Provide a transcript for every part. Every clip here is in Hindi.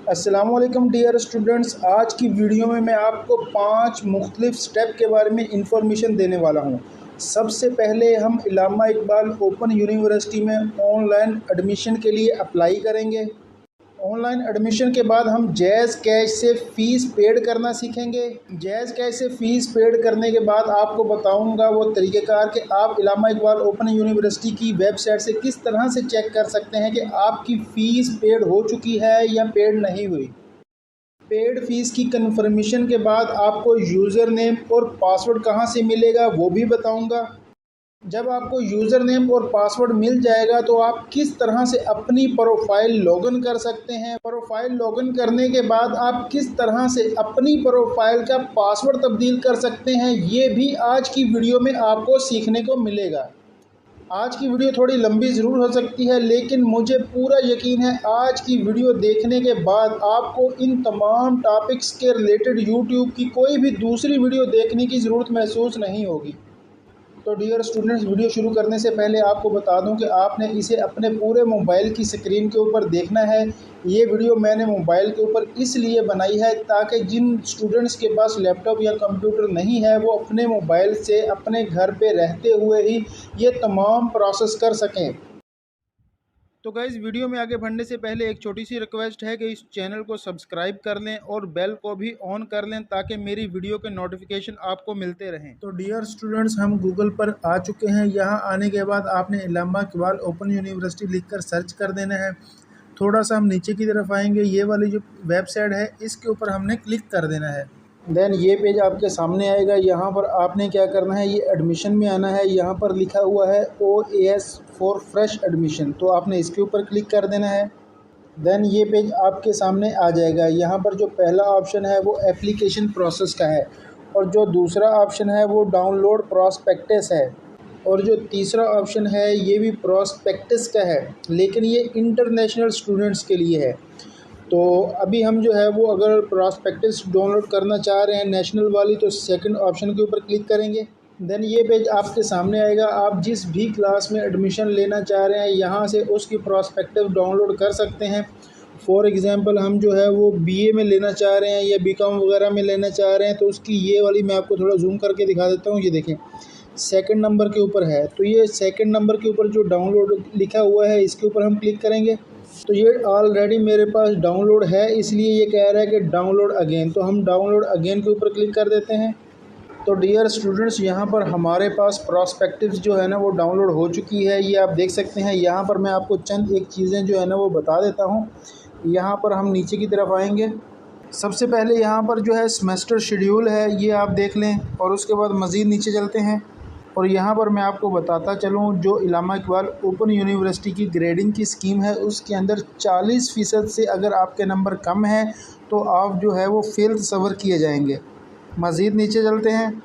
अस्सलामुअलैकुम डियर स्टूडेंट्स। आज की वीडियो में मैं आपको 5 मुख्तलिफ स्टेप के बारे में इंफॉर्मेशन देने वाला हूं। सबसे पहले हम इल्लामा इकबाल ओपन यूनिवर्सिटी में ऑनलाइन एडमिशन के लिए अप्लाई करेंगे। ऑनलाइन एडमिशन के बाद हम जैज़ कैश से फ़ीस पेड करना सीखेंगे। जैज़ कैश से फ़ीस पेड करने के बाद आपको बताऊंगा वो तरीक़ेकार कि आप इल्लामा इकबाल ओपन यूनिवर्सिटी की वेबसाइट से किस तरह से चेक कर सकते हैं कि आपकी फ़ीस पेड हो चुकी है या पेड नहीं हुई। पेड फ़ीस की कन्फर्मेशन के बाद आपको यूज़र नेम और पासवर्ड कहाँ से मिलेगा वो भी बताऊँगा। जब आपको यूज़र नेम और पासवर्ड मिल जाएगा तो आप किस तरह से अपनी प्रोफाइल लॉगिन कर सकते हैं। प्रोफाइल लॉगिन करने के बाद आप किस तरह से अपनी प्रोफाइल का पासवर्ड तब्दील कर सकते हैं, ये भी आज की वीडियो में आपको सीखने को मिलेगा। आज की वीडियो थोड़ी लंबी ज़रूर हो सकती है, लेकिन मुझे पूरा यकीन है आज की वीडियो देखने के बाद आपको इन तमाम टॉपिक्स के रिलेटेड यूट्यूब की कोई भी दूसरी वीडियो देखने की ज़रूरत महसूस नहीं होगी। तो डियर स्टूडेंट्स, वीडियो शुरू करने से पहले आपको बता दूं कि आपने इसे अपने पूरे मोबाइल की स्क्रीन के ऊपर देखना है। ये वीडियो मैंने मोबाइल के ऊपर इसलिए बनाई है ताकि जिन स्टूडेंट्स के पास लैपटॉप या कंप्यूटर नहीं है वो अपने मोबाइल से अपने घर पे रहते हुए ही ये तमाम प्रोसेस कर सकें। तो गाइज़, वीडियो में आगे बढ़ने से पहले एक छोटी सी रिक्वेस्ट है कि इस चैनल को सब्सक्राइब कर लें और बेल को भी ऑन कर लें ताकि मेरी वीडियो के नोटिफिकेशन आपको मिलते रहें। तो डियर स्टूडेंट्स, हम गूगल पर आ चुके हैं। यहाँ आने के बाद आपने इल्लामा इकबाल ओपन यूनिवर्सिटी लिखकर सर्च कर देना है। थोड़ा सा हम नीचे की तरफ आएंगे, ये वाली जो वेबसाइट है इसके ऊपर हमने क्लिक कर देना है। देन ये पेज आपके सामने आएगा। यहाँ पर आपने क्या करना है, ये एडमिशन में आना है। यहाँ पर लिखा हुआ है OAS फॉर फ्रेश एडमिशन, तो आपने इसके ऊपर क्लिक कर देना है। देन ये पेज आपके सामने आ जाएगा। यहाँ पर जो पहला ऑप्शन है वो एप्लीकेशन प्रोसेस का है और जो दूसरा ऑप्शन है वो डाउनलोड प्रॉस्पेक्टस है और जो तीसरा ऑप्शन है ये भी प्रॉस्पेक्टस का है, लेकिन ये इंटरनेशनल स्टूडेंट्स के लिए है। तो अभी हम जो है वो अगर प्रॉस्पेक्टस डाउनलोड करना चाह रहे हैं नेशनल वाली, तो सेकंड ऑप्शन के ऊपर क्लिक करेंगे। देन ये पेज आपके सामने आएगा। आप जिस भी क्लास में एडमिशन लेना चाह रहे हैं यहाँ से उसकी प्रॉस्पेक्टस डाउनलोड कर सकते हैं। फॉर एग्ज़ाम्पल हम जो है वो BA में लेना चाह रहे हैं या BCom वगैरह में लेना चाह रहे हैं, तो उसकी ये वाली मैं आपको थोड़ा जूम करके दिखा देता हूँ। ये देखें, सेकंड नंबर के ऊपर है। तो ये सेकंड नंबर के ऊपर जो डाउनलोड लिखा हुआ है इसके ऊपर हम क्लिक करेंगे। तो ये ऑलरेडी मेरे पास डाउनलोड है, इसलिए ये कह रहा है कि डाउनलोड अगेन, तो हम डाउनलोड अगेन के ऊपर क्लिक कर देते हैं। तो डियर स्टूडेंट्स, यहाँ पर हमारे पास प्रॉस्पेक्टस जो है ना वो डाउनलोड हो चुकी है, ये आप देख सकते हैं। यहाँ पर मैं आपको चंद एक चीज़ें जो है ना वो बता देता हूँ। यहाँ पर हम नीचे की तरफ आएंगे। सबसे पहले यहाँ पर जो है सेमेस्टर शेड्यूल है, ये आप देख लें और उसके बाद मज़ीद नीचे चलते हैं और यहाँ पर मैं आपको बताता चलूँ जो इल्लामा इकबाल ओपन यूनिवर्सिटी की ग्रेडिंग की स्कीम है उसके अंदर 40% से अगर आपके नंबर कम हैं तो आप जो है वो फेल तस्वर किए जाएंगे। मज़ीद नीचे चलते हैं।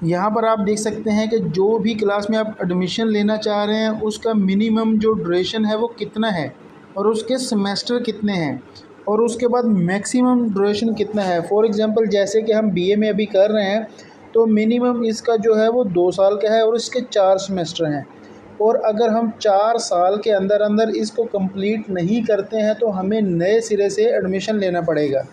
यहाँ पर आप देख सकते हैं कि जो भी क्लास में आप एडमिशन लेना चाह रहे हैं उसका मिनिमम जो ड्यूरेशन है वो कितना है और उसके सेमेस्टर कितने हैं और उसके बाद मैक्सिमम ड्यूरेशन कितना है। फॉर एग्ज़ाम्पल जैसे कि हम BA में अभी कर रहे हैं तो मिनिमम इसका जो है वो 2 साल का है और इसके 4 सेमेस्टर हैं। और अगर हम 4 साल के अंदर अंदर इसको कंप्लीट नहीं करते हैं तो हमें नए सिरे से एडमिशन लेना पड़ेगा।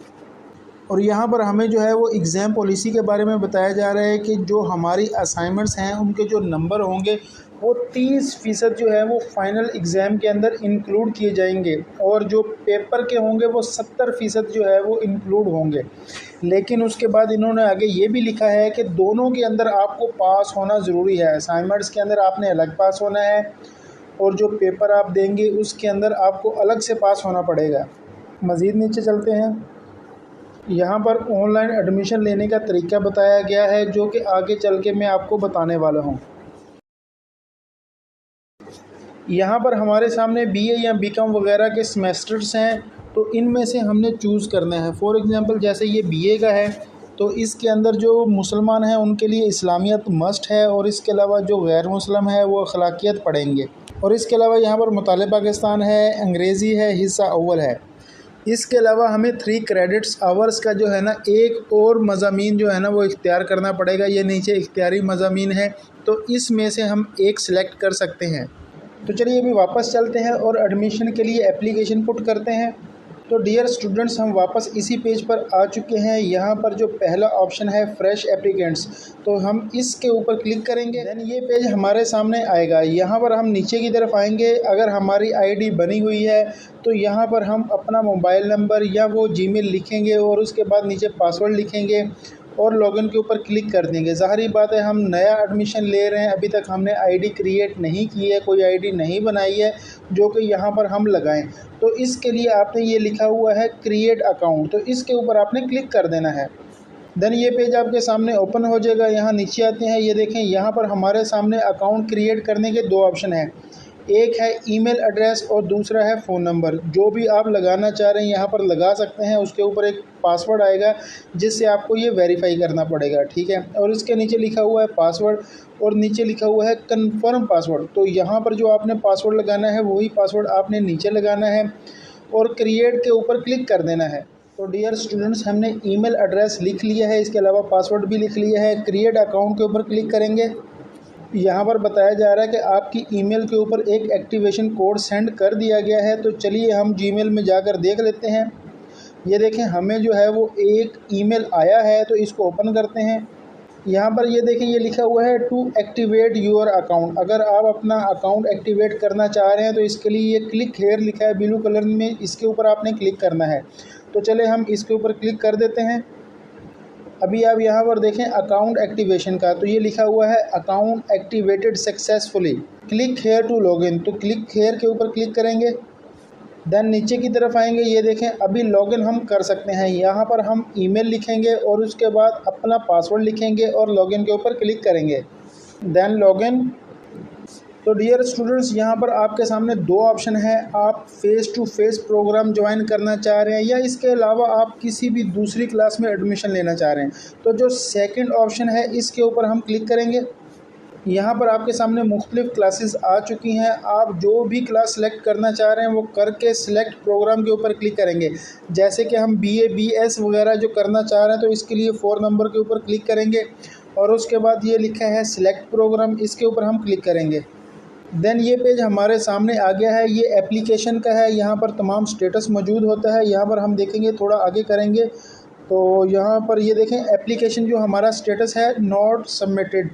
और यहाँ पर हमें जो है वो एग्ज़ाम पॉलिसी के बारे में बताया जा रहा है कि जो हमारी असाइनमेंट्स हैं उनके जो नंबर होंगे वो 30% जो है वो फ़ाइनल एग्ज़ाम के अंदर इंक्लूड किए जाएंगे और जो पेपर के होंगे वो 70% जो है वो इंक्लूड होंगे। लेकिन उसके बाद इन्होंने आगे ये भी लिखा है कि दोनों के अंदर आपको पास होना ज़रूरी है। असाइनमेंट्स के अंदर आपने अलग पास होना है और जो पेपर आप देंगे उसके अंदर आपको अलग से पास होना पड़ेगा। मज़ीद नीचे चलते हैं। यहाँ पर ऑनलाइन एडमिशन लेने का तरीका बताया गया है जो कि आगे चल के मैं आपको बताने वाला हूँ। यहाँ पर हमारे सामने BA या BCom वगैरह के सेमेस्टर्स हैं, तो इनमें से हमने चूज़ करना है। फॉर एग्ज़ाम्पल जैसे ये BA का है तो इसके अंदर जो मुसलमान हैं उनके लिए इस्लामियत मस्ट है और इसके अलावा जो गैर मुस्लिम है वो अखलाकियत पढ़ेंगे। और इसके अलावा यहाँ पर मुताले पाकिस्तान है, अंग्रेज़ी है, हिस्सा अव्वल है। इसके अलावा हमें 3 क्रेडिट्स आवर्स का जो है ना एक और मज़ामीन जो है ना वो इख्तियार करना पड़ेगा। ये नीचे इख्तियारी मज़ामीन है, तो इसमें से हम एक सिलेक्ट कर सकते हैं। तो चलिए अभी वापस चलते हैं और एडमिशन के लिए एप्लीकेशन पुट करते हैं। तो डियर स्टूडेंट्स, हम वापस इसी पेज पर आ चुके हैं। यहाँ पर जो पहला ऑप्शन है फ्रेश एप्लीकेंट्स, तो हम इसके ऊपर क्लिक करेंगे। देन ये पेज हमारे सामने आएगा। यहाँ पर हम नीचे की तरफ आएंगे। अगर हमारी आईडी बनी हुई है तो यहाँ पर हम अपना मोबाइल नंबर या वो जीमेल लिखेंगे और उसके बाद नीचे पासवर्ड लिखेंगे और लॉगिन के ऊपर क्लिक कर देंगे। ज़ाहिर बात है, हम नया एडमिशन ले रहे हैं, अभी तक हमने आईडी क्रिएट नहीं की है, कोई आईडी नहीं बनाई है जो कि यहाँ पर हम लगाएं। तो इसके लिए आपने ये लिखा हुआ है क्रिएट अकाउंट, तो इसके ऊपर आपने क्लिक कर देना है। देन ये पेज आपके सामने ओपन हो जाएगा। यहाँ नीचे आते हैं, ये देखें यहाँ पर हमारे सामने अकाउंट क्रिएट करने के दो ऑप्शन हैं। एक है ईमेल एड्रेस और दूसरा है फ़ोन नंबर। जो भी आप लगाना चाह रहे हैं यहाँ पर लगा सकते हैं। उसके ऊपर एक पासवर्ड आएगा जिससे आपको ये वेरीफाई करना पड़ेगा, ठीक है। और इसके नीचे लिखा हुआ है पासवर्ड और नीचे लिखा हुआ है कन्फर्म पासवर्ड। तो यहाँ पर जो आपने पासवर्ड लगाना है वही पासवर्ड आपने नीचे लगाना है और क्रिएट के ऊपर क्लिक कर देना है। तो डियर स्टूडेंट्स, हमने ईमेल एड्रेस लिख लिया है, इसके अलावा पासवर्ड भी लिख लिया है। क्रिएट अकाउंट के ऊपर क्लिक करेंगे। यहाँ पर बताया जा रहा है कि आपकी ईमेल के ऊपर एक एक्टिवेशन कोड सेंड कर दिया गया है। तो चलिए हम जीमेल में जाकर देख लेते हैं। ये देखें, हमें जो है वो एक ईमेल आया है, तो इसको ओपन करते हैं। यहाँ पर ये देखें, ये लिखा हुआ है टू एक्टिवेट योर अकाउंट। अगर आप अपना अकाउंट एक्टिवेट करना चाह रहे हैं तो इसके लिए ये क्लिक हेयर लिखा है ब्लू कलर में, इसके ऊपर आपने क्लिक करना है। तो चले हम इसके ऊपर क्लिक कर देते हैं। अभी आप यहाँ पर देखें अकाउंट एक्टिवेशन का, तो ये लिखा हुआ है account activated successfully, click here to login. तो क्लिक हेयर के ऊपर क्लिक करेंगे। देन नीचे की तरफ आएंगे, ये देखें अभी लॉगिन हम कर सकते हैं। यहाँ पर हम ईमेल लिखेंगे और उसके बाद अपना पासवर्ड लिखेंगे और लॉगिन के ऊपर क्लिक करेंगे। Then login. तो डियर स्टूडेंट्स, यहाँ पर आपके सामने दो ऑप्शन है। आप face to face program join करना चाह रहे हैं या इसके अलावा आप किसी भी दूसरी क्लास में एडमिशन लेना चाह रहे हैं। तो जो सेकंड ऑप्शन है इसके ऊपर हम क्लिक करेंगे। यहाँ पर आपके सामने मुख्तलिफ क्लासेस आ चुकी हैं। आप जो भी क्लास सेलेक्ट करना चाह रहे हैं वो करके सिलेक्ट प्रोग्राम के ऊपर क्लिक करेंगे। जैसे कि हम BA BS वगैरह जो करना चाह रहे हैं तो इसके लिए 4 नंबर के ऊपर क्लिक करेंगे और उसके बाद ये लिखा है सिलेक्ट प्रोग्राम, इसके ऊपर हम क्लिक करेंगे। देन ये पेज हमारे सामने आ गया है। ये एप्लीकेशन का है, यहाँ पर तमाम स्टेटस मौजूद होता है। यहाँ पर हम देखेंगे, थोड़ा आगे करेंगे तो यहाँ पर ये देखें एप्लीकेशन जो हमारा स्टेटस है नॉट सबमिटेड,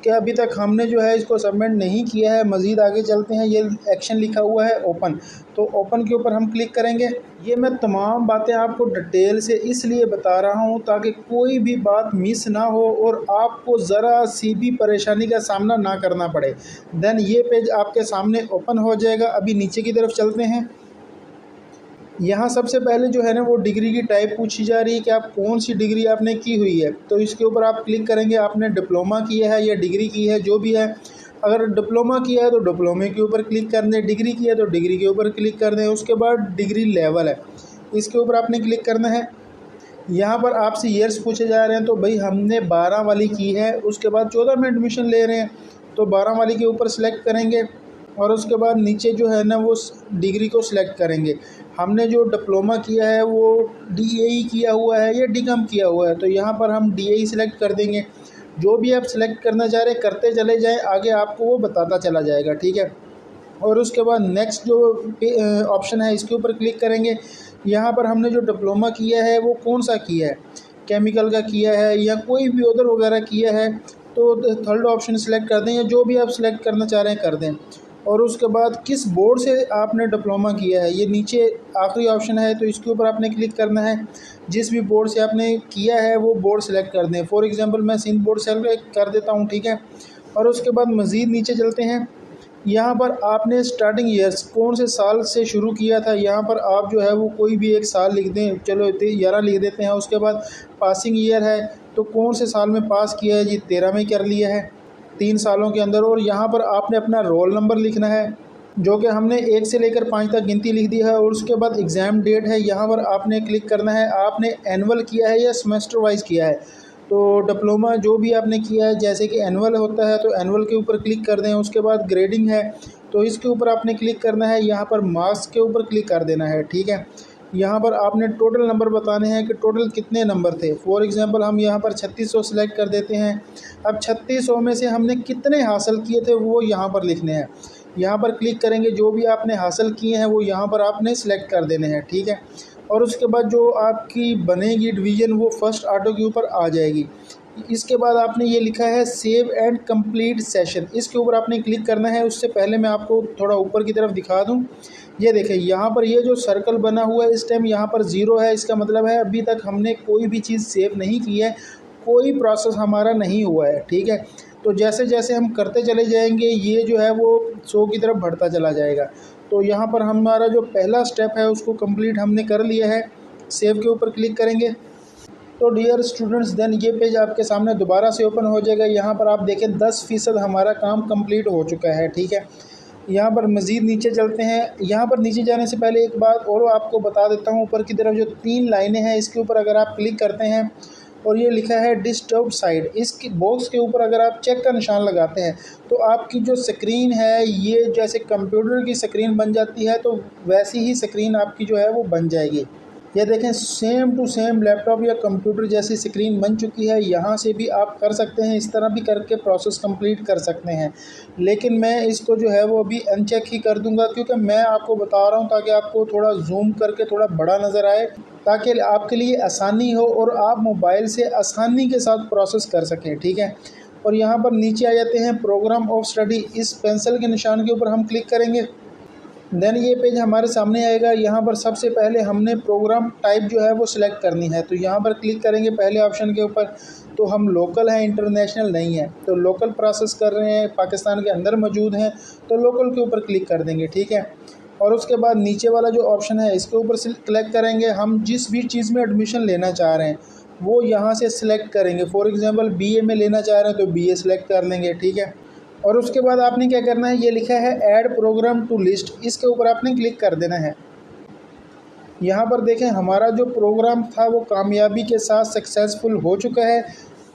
कि अभी तक हमने जो है इसको सबमिट नहीं किया है। मज़ीद आगे चलते हैं, ये एक्शन लिखा हुआ है ओपन, तो ओपन के ऊपर हम क्लिक करेंगे। ये मैं तमाम बातें आपको डिटेल से इसलिए बता रहा हूँ ताकि कोई भी बात मिस ना हो और आपको ज़रा सी भी परेशानी का सामना ना करना पड़े। देन ये पेज आपके सामने ओपन हो जाएगा। अभी नीचे की तरफ चलते हैं। यहाँ सबसे पहले जो है ना वो डिग्री की टाइप पूछी जा रही है कि आप कौन सी डिग्री आपने की हुई है। तो इसके ऊपर आप क्लिक करेंगे, आपने डिप्लोमा किया है या डिग्री की है, जो भी है। अगर डिप्लोमा किया है तो डिप्लोमे के ऊपर क्लिक कर दें, डिग्री की है तो डिग्री के ऊपर क्लिक कर दें। उसके बाद डिग्री लेवल है, इसके ऊपर आपने क्लिक करना है। यहाँ पर आपसे ईयर्स पूछे जा रहे हैं, तो भाई हमने 12 वाली की है, उसके बाद 14 में एडमिशन ले रहे हैं तो 12 वाली के ऊपर सेलेक्ट करेंगे और उसके बाद नीचे जो है ना वो डिग्री को सिलेक्ट करेंगे। हमने जो डिप्लोमा किया है वो DAE किया हुआ है या DCOM किया हुआ है, तो यहाँ पर हम DAE सिलेक्ट कर देंगे। जो भी आप सिलेक्ट करना चाह रहे हैं करते चले जाएं, आगे आपको वो बताता चला जाएगा, ठीक है। और उसके बाद नेक्स्ट जो ऑप्शन है इसके ऊपर क्लिक करेंगे। यहाँ पर हमने जो डिप्लोमा किया है वो कौन सा किया है, केमिकल का किया है या कोई भी उधर वगैरह किया है, तो थर्ड ऑप्शन सेलेक्ट कर दें या जो भी आप सिलेक्ट करना चाह रहे हैं कर दें। और उसके बाद किस बोर्ड से आपने डिप्लोमा किया है, ये नीचे आखिरी ऑप्शन है, तो इसके ऊपर आपने क्लिक करना है। जिस भी बोर्ड से आपने किया है वो बोर्ड सेलेक्ट कर दें। फॉर एग्जांपल मैं सिंध बोर्ड सेलेक्ट कर देता हूँ, ठीक है। और उसके बाद मज़ीद नीचे चलते हैं। यहाँ पर आपने स्टार्टिंग ईयर्स कौन से साल से शुरू किया था, यहाँ पर आप जो है वो कोई भी एक साल लिख दें। चलो 11 लिख देते हैं। उसके बाद पासिंग ईयर है तो कौन से साल में पास किया है, जी 13 में कर लिया है 3 सालों के अंदर। और यहाँ पर आपने अपना रोल नंबर लिखना है जो कि हमने 1 से लेकर 5 तक गिनती लिख दी है। और उसके बाद एग्ज़ाम डेट है, यहाँ पर आपने क्लिक करना है। आपने एनुअल किया है या सेमेस्टर वाइज किया है, तो डिप्लोमा जो भी आपने किया है जैसे कि एनुअल होता है तो एनुअल के ऊपर क्लिक कर दें। उसके बाद ग्रेडिंग है तो इसके ऊपर आपने क्लिक करना है। यहाँ पर मार्क्स के ऊपर क्लिक कर देना है, ठीक है। यहाँ पर आपने टोटल नंबर बताने हैं कि टोटल कितने नंबर थे। फॉर एग्जांपल हम यहाँ पर 3600 सेलेक्ट कर देते हैं। अब 3600 में से हमने कितने हासिल किए थे वो यहाँ पर लिखने हैं। यहाँ पर क्लिक करेंगे, जो भी आपने हासिल किए हैं वो यहाँ पर आपने सेलेक्ट कर देने हैं, ठीक है। और उसके बाद जो आपकी बनेगी डिवीज़न वो फर्स्ट ऑटो के ऊपर आ जाएगी। इसके बाद आपने ये लिखा है सेव एंड कंप्लीट सेशन, इसके ऊपर आपने क्लिक करना है। उससे पहले मैं आपको थोड़ा ऊपर की तरफ दिखा दूं, ये देखें यहाँ पर ये जो सर्कल बना हुआ है इस टाइम यहाँ पर 0 है। इसका मतलब है अभी तक हमने कोई भी चीज़ सेव नहीं की है, कोई प्रोसेस हमारा नहीं हुआ है, ठीक है। तो जैसे जैसे हम करते चले जाएंगे ये जो है वो 100 की तरफ बढ़ता चला जाएगा। तो यहाँ पर हमारा जो पहला स्टेप है उसको कंप्लीट हमने कर लिया है। सेव के ऊपर क्लिक करेंगे तो डियर स्टूडेंट्स देन ये पेज आपके सामने दोबारा से ओपन हो जाएगा। यहाँ पर आप देखें 10% हमारा काम कंप्लीट हो चुका है, ठीक है। यहाँ पर मज़ीद नीचे चलते हैं। यहाँ पर नीचे जाने से पहले एक बात और आपको बता देता हूँ, ऊपर की तरफ जो 3 लाइनें हैं इसके ऊपर अगर आप क्लिक करते हैं और ये लिखा है डिस्टर्ब साइड, इस बॉक्स के ऊपर अगर आप चेक का निशान लगाते हैं तो आपकी जो स्क्रीन है ये जैसे कंप्यूटर की स्क्रीन बन जाती है तो वैसी ही स्क्रीन आपकी जो है वो बन जाएगी। ये देखें सेम टू सेम लैपटॉप या कंप्यूटर जैसी स्क्रीन बन चुकी है। यहाँ से भी आप कर सकते हैं, इस तरह भी करके प्रोसेस कंप्लीट कर सकते हैं। लेकिन मैं इसको जो है वो अभी अनचेक ही कर दूंगा, क्योंकि मैं आपको बता रहा हूँ ताकि आपको थोड़ा जूम करके थोड़ा बड़ा नज़र आए, ताकि आपके लिए आसानी हो और आप मोबाइल से आसानी के साथ प्रोसेस कर सकें, ठीक है। और यहाँ पर नीचे आ जाते हैं प्रोग्राम ऑफ स्टडी, इस पेंसिल के निशान के ऊपर हम क्लिक करेंगे। देन ये पेज हमारे सामने आएगा। यहाँ पर सबसे पहले हमने प्रोग्राम टाइप जो है वो सिलेक्ट करनी है, तो यहाँ पर क्लिक करेंगे पहले ऑप्शन के ऊपर। तो हम लोकल हैं, इंटरनेशनल नहीं है, तो लोकल प्रोसेस कर रहे हैं, पाकिस्तान के अंदर मौजूद हैं तो लोकल के ऊपर क्लिक कर देंगे, ठीक है। और उसके बाद नीचे वाला जो ऑप्शन है इसके ऊपर क्लिक करेंगे। हम जिस भी चीज़ में एडमिशन लेना चाह रहे हैं वो यहाँ से सिलेक्ट करेंगे। फॉर एग्ज़ाम्पल BA में लेना चाह रहे हैं तो BA सिलेक्ट कर लेंगे, ठीक है। और उसके बाद आपने क्या करना है, ये लिखा है ऐड प्रोग्राम टू लिस्ट, इसके ऊपर आपने क्लिक कर देना है। यहाँ पर देखें हमारा जो प्रोग्राम था वो कामयाबी के साथ सक्सेसफुल हो चुका है।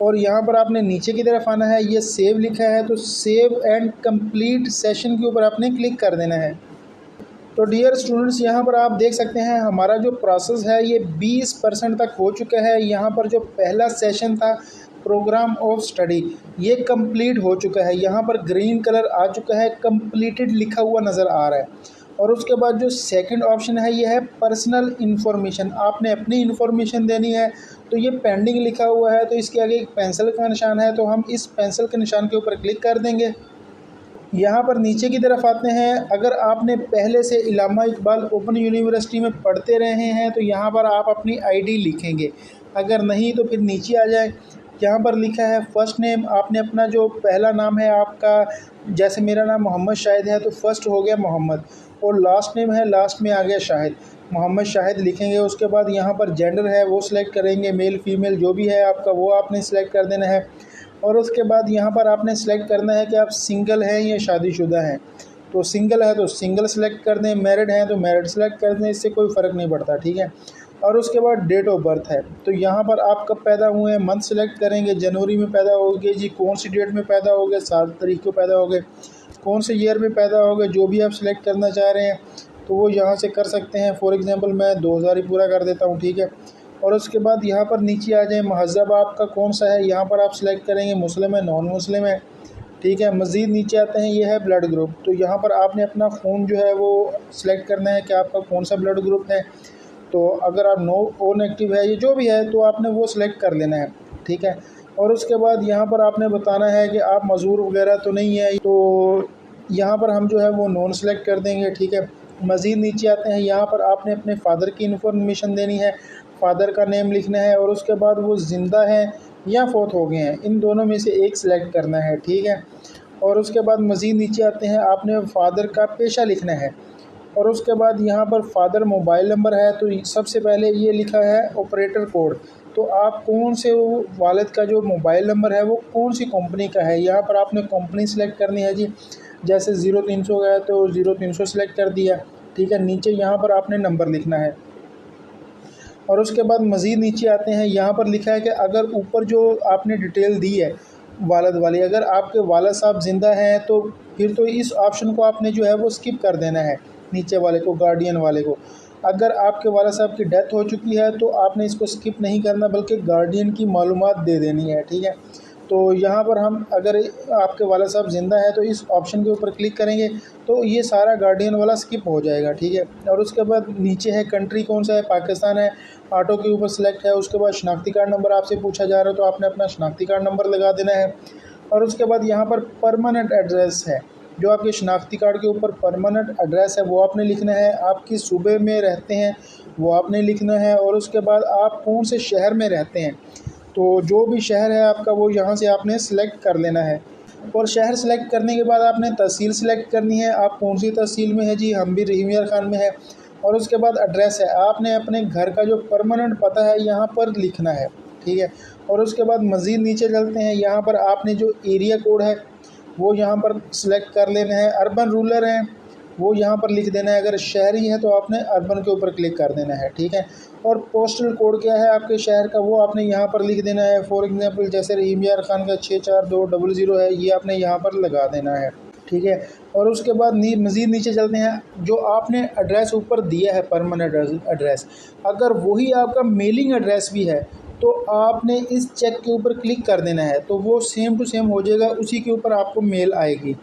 और यहाँ पर आपने नीचे की तरफ आना है, ये सेव लिखा है तो सेव एंड कंप्लीट सेशन के ऊपर आपने क्लिक कर देना है। तो डियर स्टूडेंट्स यहाँ पर आप देख सकते हैं हमारा जो प्रोसेस है ये 20% तक हो चुका है। यहाँ पर जो पहला सेशन था प्रोग्राम ऑफ स्टडी ये कंप्लीट हो चुका है, यहाँ पर ग्रीन कलर आ चुका है, कंप्लीटेड लिखा हुआ नज़र आ रहा है। और उसके बाद जो सेकंड ऑप्शन है ये है पर्सनल इन्फॉर्मेशन, आपने अपनी इन्फॉर्मेशन देनी है तो ये पेंडिंग लिखा हुआ है, तो इसके आगे एक पेंसिल का निशान है तो हम इस पेंसिल के निशान के ऊपर क्लिक कर देंगे। यहाँ पर नीचे की तरफ आते हैं। अगर आपने पहले से इलामा इकबाल ओपन यूनिवर्सिटी में पढ़ते रहे हैं तो यहाँ पर आप अपनी ID लिखेंगे, अगर नहीं तो फिर नीचे आ जाए। यहाँ पर लिखा है फर्स्ट नेम, आपने अपना जो पहला नाम है आपका, जैसे मेरा नाम मोहम्मद शाहिद है तो फर्स्ट हो गया मोहम्मद, और लास्ट नेम है लास्ट में आ गया शाहिद, मोहम्मद शाहिद लिखेंगे। उसके बाद यहाँ पर जेंडर है वो सिलेक्ट करेंगे, मेल फीमेल जो भी है आपका वो आपने सिलेक्ट कर देना है। और उसके बाद यहाँ पर आपने सेलेक्ट करना है कि आप सिंगल हैं या शादीशुदा हैं, तो सिंगल है तो सिंगल सेलेक्ट कर दें, मैरिड हैं तो मैरिड सेलेक्ट कर दें, इससे कोई फ़र्क नहीं पड़ता, ठीक है। और उसके बाद डेट ऑफ बर्थ है तो यहाँ पर आप कब पैदा हुए हैं मंथ सेलेक्ट करेंगे, जनवरी में पैदा हो गए जी, कौन सी डेट में पैदा हो गए, 7 तारीख को पैदा हो गए, कौन से ईयर में पैदा हो गए, जो भी आप सिलेक्ट करना चाह रहे हैं तो वो यहाँ से कर सकते हैं। फॉर एग्ज़ाम्पल मैं 2000 ही पूरा कर देता हूँ, ठीक है। और उसके बाद यहाँ पर नीचे आ जाए, महज़ब आपका कौन सा है यहाँ पर आप सिलेक्ट करेंगे, मुस्लिम है नॉन मुस्लिम है, ठीक है। मज़ीद नीचे आते हैं, ये है ब्लड ग्रुप, तो यहाँ पर आपने अपना फ़ोन जो है वो सिलेक्ट करना है कि आपका कौन सा ब्लड ग्रुप है। तो अगर आप O नेगेटिव है ये जो भी है तो आपने वो सिलेक्ट कर लेना है, ठीक है। और उसके बाद यहाँ पर आपने बताना है कि आप मज़दूर वगैरह तो नहीं है, तो यहाँ पर हम जो है वो नॉन सेलेक्ट कर देंगे, ठीक है। मज़ीद नीचे आते हैं, यहाँ पर आपने अपने फ़ादर की इन्फॉर्मेशन देनी है, फ़ादर का नेम लिखना है और उसके बाद वो ज़िंदा हैं या फ़ौत हो गए हैं, इन दोनों में से एक सिलेक्ट करना है, ठीक है। और उसके बाद मज़ीद नीचे आते हैं, आपने फ़ादर का पेशा लिखना है। और उसके बाद यहाँ पर फ़ादर मोबाइल नंबर है तो सबसे पहले ये लिखा है ऑपरेटर कोड, तो आप कौन से वालिद का जो मोबाइल नंबर है वो कौन सी कंपनी का है, यहाँ पर आपने कंपनी सेलेक्ट करनी है जी। जैसे 0300 का है तो 0300 सेलेक्ट कर दिया, ठीक है। नीचे यहाँ पर आपने नंबर लिखना है। और उसके बाद मज़ीद नीचे आते हैं, यहाँ पर लिखा है कि अगर ऊपर जो आपने डिटेल दी है वालिद वाली, अगर आपके वालिद साहब ज़िंदा हैं तो फिर तो इस ऑप्शन को आपने जो है वो स्किप कर देना है, नीचे वाले को, गार्डियन वाले को। अगर आपके वालिद साहब की डेथ हो चुकी है तो आपने इसको स्किप नहीं करना बल्कि गार्डियन की मालूमात दे देनी है, ठीक है। तो यहाँ पर हम अगर आपके वाला साहब ज़िंदा है तो इस ऑप्शन के ऊपर क्लिक करेंगे तो ये सारा गार्डियन वाला स्किप हो जाएगा, ठीक है। और उसके बाद नीचे है कंट्री कौन सा है, पाकिस्तान है, ऑटो के ऊपर सेलेक्ट है। उसके बाद शनाख्ती कार्ड नंबर आपसे पूछा जा रहा है तो आपने अपना शनाख्ती कार्ड नंबर लगा देना है। और उसके बाद यहाँ पर परमानेंट एड्रेस है, जो आपके शनाख्ती कार्ड के ऊपर परमानेंट एड्रेस है वो आपने लिखना है। आप किस सूबे में रहते हैं वो आपने लिखना है। और उसके बाद आप कौन से शहर में रहते हैं, तो जो भी शहर है आपका वो यहाँ से आपने सेलेक्ट कर लेना है। और शहर सेलेक्ट करने के बाद आपने तहसील सेलेक्ट करनी है, आप कौन सी तहसील में है जी, हम भी रहीम यार खान में है। और उसके बाद एड्रेस है, आपने अपने घर का जो परमानेंट पता है यहाँ पर लिखना है, ठीक है। और उसके बाद मज़ीद नीचे चलते हैं, यहाँ पर आपने जो एरिया कोड है वो यहाँ पर सिलेक्ट कर लेना है। अर्बन रूरल है वो यहाँ पर लिख देना है, अगर शहरी है तो आपने अर्बन के ऊपर क्लिक कर देना है, ठीक है। और पोस्टल कोड क्या है आपके शहर का वो आपने यहाँ पर लिख देना है। फॉर एग्जांपल जैसे रहीम यार खान का 64200 है, ये आपने यहाँ पर लगा देना है, ठीक है। और उसके बाद मज़ीद नीचे चलते हैं, जो आपने एड्रेस ऊपर दिया है परमानेंट एड्रेस, अगर वही आपका मेलिंग एड्रेस भी है तो आपने इस चेक के ऊपर क्लिक कर देना है, तो वो सेम टू सेम हो जाएगा, उसी के ऊपर आपको मेल आएगी,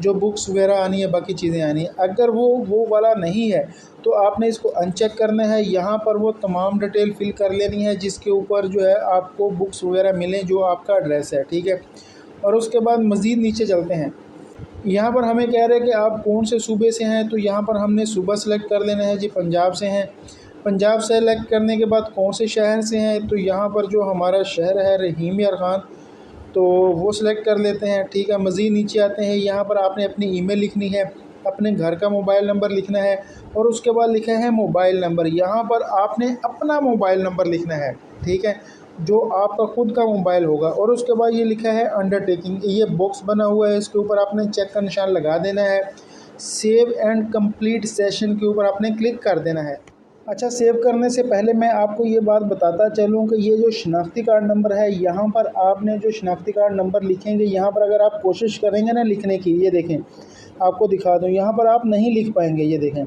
जो बुक्स वगैरह आनी है, बाकी चीज़ें आनी है। अगर वो वाला नहीं है तो आपने इसको अनचेक करना है, यहाँ पर वो तमाम डिटेल फिल कर लेनी है जिसके ऊपर जो है आपको बुक्स वगैरह मिलें जो आपका एड्रेस है, ठीक है। और उसके बाद मज़ीद नीचे चलते हैं, यहाँ पर हमें कह रहे हैं कि आप कौन से सूबे से हैं, तो यहाँ पर हमने सूबा सेलेक्ट कर लेना है जी, पंजाब से हैं। पंजाब सेलेक्ट करने के बाद कौन से शहर से हैं, तो यहाँ पर जो हमारा शहर है रहीम यार खान, तो वो सिलेक्ट कर लेते हैं, ठीक है। मज़ीद नीचे आते हैं, यहाँ पर आपने अपनी ईमेल लिखनी है, अपने घर का मोबाइल नंबर लिखना है। और उसके बाद लिखा है मोबाइल नंबर, यहाँ पर आपने अपना मोबाइल नंबर लिखना है, ठीक है, जो आपका खुद का मोबाइल होगा। और उसके बाद ये लिखा है अंडरटेकिंग, ये बॉक्स बना हुआ है, इसके ऊपर आपने चेक का निशान लगा देना है। सेव एंड कंप्लीट सेशन के ऊपर आपने क्लिक कर देना है। अच्छा, सेव करने से पहले मैं आपको ये बात बताता चलूँ कि ये जो शनाख्ती कार्ड नंबर है, यहाँ पर आपने जो शनाख्ती कार्ड नंबर लिखेंगे, यहाँ पर अगर आप कोशिश करेंगे ना लिखने की, ये देखें आपको दिखा दूँ, यहाँ पर आप नहीं लिख पाएंगे, ये देखें।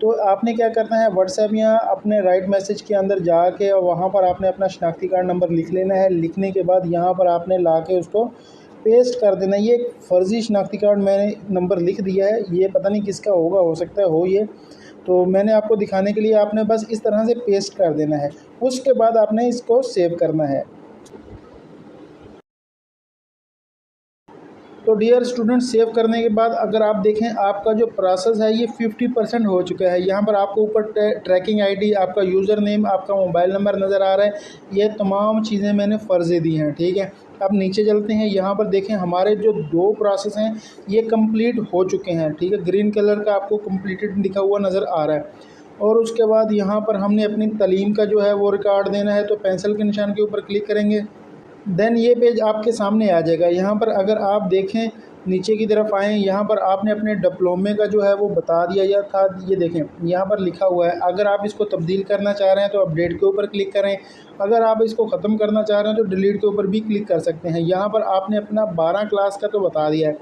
तो आपने क्या करना है, व्हाट्सएप या अपने राइट मैसेज के अंदर जाके और वहाँ पर आपने अपना शनाख्ती कार्ड नंबर लिख लेना है। लिखने के बाद यहाँ पर आपने ला के उसको पेस्ट कर देना। ये एक फ़र्ज़ी शनाख्ती कार्ड मैंने नंबर लिख दिया है, ये पता नहीं किसका होगा, हो सकता है हो ये, तो मैंने आपको दिखाने के लिए आपने बस इस तरह से पेस्ट कर देना है। उसके बाद आपने इसको सेव करना है। तो डियर स्टूडेंट, सेव करने के बाद अगर आप देखें आपका जो प्रोसेस है ये 50% हो चुका है। यहाँ पर आपको ऊपर ट्रैकिंग आईडी, आपका यूज़र नेम, आपका मोबाइल नंबर नज़र आ रहा है। ये तमाम चीज़ें मैंने फ़र्ज़े दी हैं, ठीक है। अब नीचे चलते हैं, यहाँ पर देखें हमारे जो 2 प्रोसेस हैं ये कंप्लीट हो चुके हैं, ठीक है। ग्रीन कलर का आपको कंप्लीटेड लिखा हुआ नज़र आ रहा है। और उसके बाद यहाँ पर हमने अपनी तालीम का जो है वो रिकॉर्ड देना है, तो पेंसिल के निशान के ऊपर क्लिक करेंगे, देन ये पेज आपके सामने आ जाएगा। यहाँ पर अगर आप देखें नीचे की तरफ आएँ, यहाँ पर आपने अपने डिप्लोमे का जो है वो बता दिया या था, ये देखें यहाँ पर लिखा हुआ है। अगर आप इसको तब्दील करना चाह रहे हैं तो अपडेट के ऊपर क्लिक करें, अगर आप इसको ख़त्म करना चाह रहे हैं तो डिलीट के ऊपर भी क्लिक कर सकते हैं। यहाँ पर आपने अपना 12 क्लास का तो बता दिया है,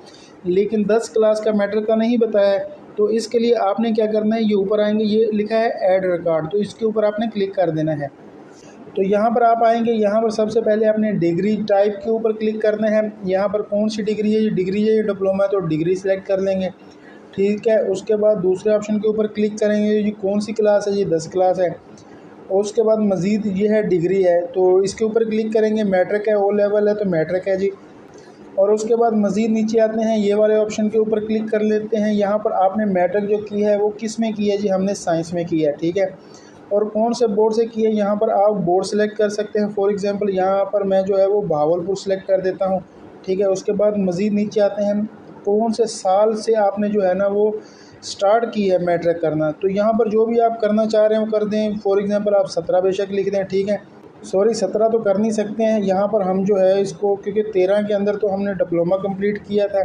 लेकिन 10 क्लास का मैटर का नहीं बताया है, तो इसके लिए आपने क्या करना है, ये ऊपर आएंगे, ये लिखा है ऐड रिकॉर्ड, तो इसके ऊपर आपने क्लिक कर देना है। तो यहाँ पर आप आएंगे, यहाँ पर सबसे पहले आपने डिग्री टाइप के ऊपर क्लिक करना है। यहाँ पर कौन सी डिग्री है, ये डिग्री है, ये डिप्लोमा है, तो डिग्री सेलेक्ट कर लेंगे, ठीक है। उसके बाद दूसरे ऑप्शन के ऊपर क्लिक करेंगे, ये कौन सी क्लास है, ये 10 क्लास है। और उसके बाद मज़ीद ये है डिग्री है, तो इसके ऊपर क्लिक करेंगे। मैट्रिक है, ओ लेवल है, तो मैट्रिक है जी। और उसके बाद मज़ीद नीचे आते हैं, ये वाले ऑप्शन के ऊपर क्लिक कर लेते हैं। यहाँ पर आपने मैट्रिक जो की है वो किस में की है जी, हमने साइंस में की है, ठीक है। और कौन से बोर्ड से की है, यहाँ पर आप बोर्ड सेलेक्ट कर सकते हैं। फॉर एग्जांपल यहाँ पर मैं जो है वो भावलपुर सेलेक्ट कर देता हूँ, ठीक है। उसके बाद मज़ीद नीचे आते हैं, कौन से साल से आपने जो है ना वो स्टार्ट की है मैट्रिक करना, तो यहाँ पर जो भी आप करना चाह रहे हो कर दें। फॉर एग्जांपल आप 17 बेशक लिख दें, ठीक है। सॉरी 17 तो कर नहीं सकते हैं, यहाँ पर हम जो है इसको, क्योंकि 13 के अंदर तो हमने डिप्लोमा कंप्लीट किया था,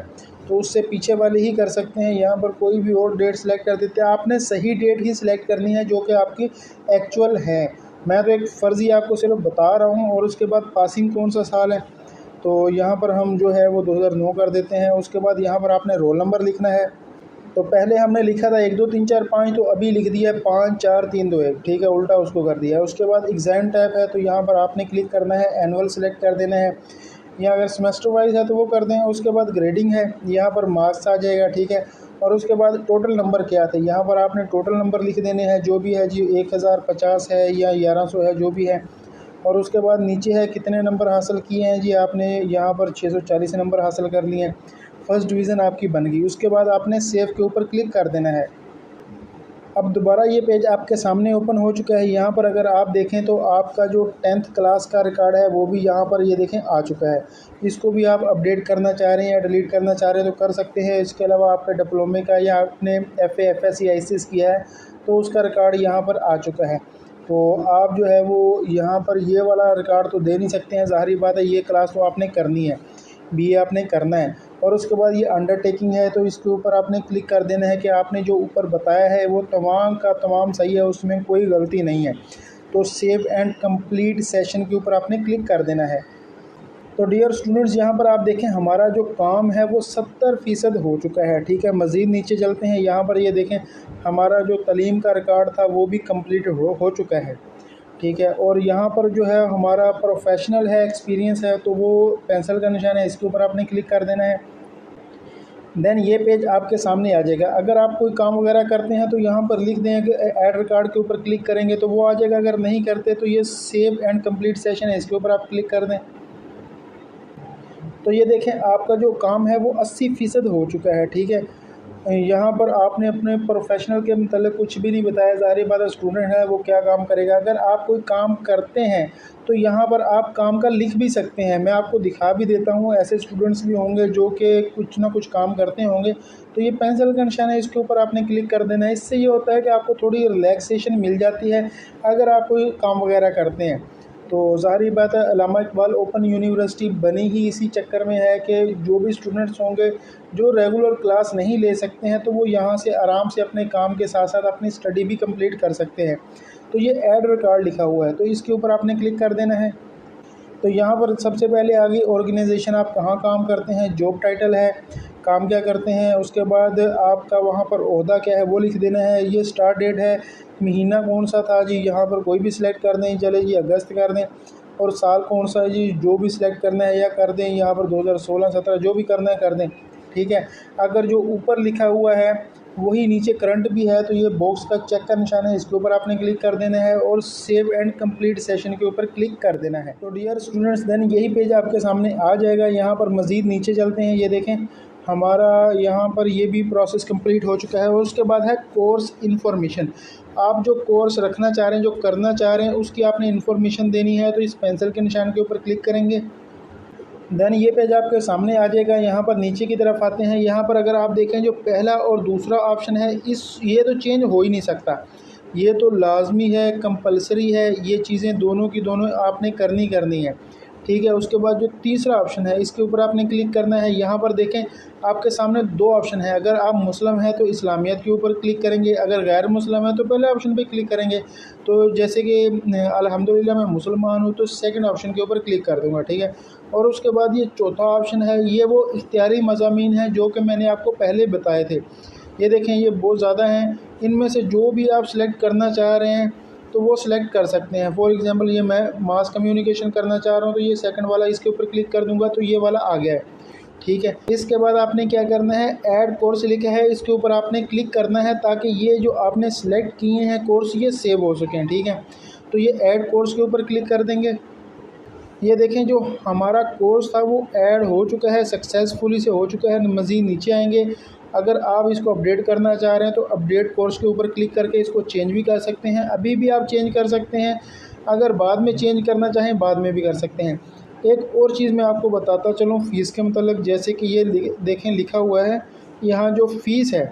तो उससे पीछे वाले ही कर सकते हैं। यहाँ पर कोई भी और डेट सेलेक्ट कर देते हैं, आपने सही डेट ही सिलेक्ट करनी है जो कि आपकी एक्चुअल है। मैं तो एक फ़र्ज़ी आपको सिर्फ बता रहा हूँ। और उसके बाद पासिंग कौन सा साल है, तो यहाँ पर हम जो है वो 2009 कर देते हैं। उसके बाद यहाँ पर आपने रोल नंबर लिखना है, तो पहले हमने लिखा था 1 2 3 4 5, तो अभी लिख दिया है 5 4 3 2 1, ठीक है, उल्टा उसको कर दिया है। उसके बाद एग्ज़ाम टाइप है, तो यहाँ पर आपने क्लिक करना है, एनुअल सेलेक्ट कर देना है। या अगर सेमेस्टर वाइज है तो वो कर दें। उसके बाद ग्रेडिंग है, यहाँ पर मार्क्स आ जाएगा, ठीक है। और उसके बाद टोटल नंबर क्या थे, यहाँ पर आपने टोटल नंबर लिख देने हैं जो भी है जी, 1050 है या 1100 है, जो भी है। और उसके बाद नीचे है कितने नंबर हासिल किए हैं जी, आपने यहाँ पर 640 नंबर हासिल कर लिए हैं, फर्स्ट डिवीज़न आपकी बन गई। उसके बाद आपने सेव के ऊपर क्लिक कर देना है। अब दोबारा ये पेज आपके सामने ओपन हो चुका है। यहाँ पर अगर आप देखें तो आपका जो 10th क्लास का रिकॉर्ड है वो भी यहाँ पर ये देखें आ चुका है। इसको भी आप अपडेट करना चाह रहे हैं या डिलीट करना चाह रहे हैं तो कर सकते हैं। इसके अलावा आपका डिप्लोमे का या आपने FA FSc ICS किया है तो उसका रिकॉर्ड यहाँ पर आ चुका है। तो आप जो है वो यहाँ पर ये वाला रिकॉर्ड तो दे नहीं सकते हैं, ज़ाहिर बात है, ये क्लास तो आपने करनी है, BA आपने करना है। और उसके बाद ये अंडरटेकिंग है तो इसके ऊपर आपने क्लिक कर देना है कि आपने जो ऊपर बताया है वो तमाम का तमाम सही है, उसमें कोई गलती नहीं है। तो सेव एंड कंप्लीट सेशन के ऊपर आपने क्लिक कर देना है। तो डियर स्टूडेंट्स, यहाँ पर आप देखें हमारा जो काम है वो 70% हो चुका है, ठीक है। मज़ीद नीचे चलते हैं, यहाँ पर ये देखें हमारा जो तालीम का रिकॉर्ड था वो भी कंप्लीट हो चुका है, ठीक है। और यहाँ पर जो है हमारा प्रोफेशनल है, एक्सपीरियंस है, तो वो पेंसिल का निशान है, इसके ऊपर आपने क्लिक कर देना है। देन ये पेज आपके सामने आ जाएगा। अगर आप कोई काम वगैरह करते हैं तो यहाँ पर लिख दें कि ऐड रिकॉर्ड के ऊपर क्लिक करेंगे तो वो आ जाएगा। अगर नहीं करते तो ये सेव एंड कंप्लीट सेशन है, इसके ऊपर आप क्लिक कर दें। तो ये देखें आपका जो काम है वो 80% हो चुका है, ठीक है। यहाँ पर आपने अपने प्रोफेशनल के मतलब कुछ भी नहीं बताया, ज़ाहिर बात है स्टूडेंट है वो क्या काम करेगा। अगर आप कोई काम करते हैं तो यहाँ पर आप काम का लिख भी सकते हैं, मैं आपको दिखा भी देता हूँ। ऐसे स्टूडेंट्स भी होंगे जो कि कुछ ना कुछ काम करते होंगे, तो ये पेंसिल का निशान है, इसके ऊपर आपने क्लिक कर देना है। इससे ये होता है कि आपको थोड़ी रिलैक्सेशन मिल जाती है अगर आप कोई काम वगैरह करते हैं। तो ज़ाहिर बात है अल्लामा इकबाल ओपन यूनिवर्सिटी बनी ही इसी चक्कर में है कि जो भी स्टूडेंट्स होंगे जो रेगुलर क्लास नहीं ले सकते हैं तो वो यहाँ से आराम से अपने काम के साथ साथ अपनी स्टडी भी कंप्लीट कर सकते हैं। तो ये ऐड रिकॉर्ड लिखा हुआ है तो इसके ऊपर आपने क्लिक कर देना है। तो यहाँ पर सबसे पहले आगे ऑर्गेनाइजेशन, आप कहाँ काम करते हैं, जॉब टाइटल है, काम क्या करते हैं, उसके बाद आपका वहाँ पर ओहदा क्या है वो लिख देना है। ये स्टार्ट डेट है, महीना कौन सा था जी, यहाँ पर कोई भी सिलेक्ट कर दें, चले जी अगस्त कर दें। और साल कौन सा है जी, जो भी सिलेक्ट करना है या कर दें, यहाँ पर 2016-17 जो भी करना है कर दें, ठीक है। अगर जो ऊपर लिखा हुआ है वही नीचे करंट भी है तो ये बॉक्स का चेक का निशान है, इसके ऊपर आपने क्लिक कर देना है और सेव एंड कंप्लीट सेशन के ऊपर क्लिक कर देना है। तो डियर स्टूडेंट्स, देन यही पेज आपके सामने आ जाएगा। यहाँ पर मज़ीद नीचे चलते हैं, ये देखें हमारा यहाँ पर ये भी प्रोसेस कंप्लीट हो चुका है। और उसके बाद है कोर्स इन्फॉर्मेशन। आप जो कोर्स रखना चाह रहे हैं, जो करना चाह रहे हैं, उसकी आपने इन्फॉर्मेशन देनी है। तो इस पेंसिल के निशान के ऊपर क्लिक करेंगे, देन ये पेज आपके सामने आ जाएगा। यहाँ पर नीचे की तरफ आते हैं, यहाँ पर अगर आप देखें जो पहला और दूसरा ऑप्शन है ये तो चेंज हो ही नहीं सकता, ये तो लाजमी है, कंपलसरी है, ये चीज़ें दोनों की दोनों आपने करनी है, ठीक है। उसके बाद जो तीसरा ऑप्शन है इसके ऊपर आपने क्लिक करना है। यहाँ पर देखें आपके सामने दो ऑप्शन है, अगर आप मुस्लिम हैं तो इस्लामियत के ऊपर क्लिक करेंगे, अगर गैर मुस्लिम है तो पहले ऑप्शन पे क्लिक करेंगे। तो जैसे कि अल्हम्दुलिल्लाह मैं मुसलमान हूँ तो सेकंड ऑप्शन के ऊपर क्लिक कर दूँगा, ठीक है। और उसके बाद ये चौथा ऑप्शन है, ये वो इख्तियारी मज़ामीन हैं जो कि मैंने आपको पहले बताए थे। ये देखें ये बहुत ज़्यादा हैं, इनमें से जो भी आप सिलेक्ट करना चाह रहे हैं तो वो सिलेक्ट कर सकते हैं। फॉर एग्ज़ाम्पल ये मैं मास कम्युनिकेशन करना चाह रहा हूँ तो ये सेकंड वाला इसके ऊपर क्लिक कर दूंगा तो ये वाला आ गया है, ठीक है। इसके बाद आपने क्या करना है, ऐड कोर्स लिखा है, इसके ऊपर आपने क्लिक करना है ताकि ये जो आपने सेलेक्ट किए हैं कोर्स ये सेव हो सकें, ठीक है। तो ये ऐड कोर्स के ऊपर क्लिक कर देंगे। ये देखें जो हमारा कोर्स था वो ऐड हो चुका है, सक्सेसफुली से हो चुका है। मज़ीद नीचे आएंगे, अगर आप इसको अपडेट करना चाह रहे हैं तो अपडेट कोर्स के ऊपर क्लिक करके इसको चेंज भी कर सकते हैं, अभी भी आप चेंज कर सकते हैं, अगर बाद में चेंज करना चाहें बाद में भी कर सकते हैं। एक और चीज़ मैं आपको बताता चलूँ फ़ीस के मतलब, जैसे कि ये देखें लिखा हुआ है यहाँ जो फ़ीस है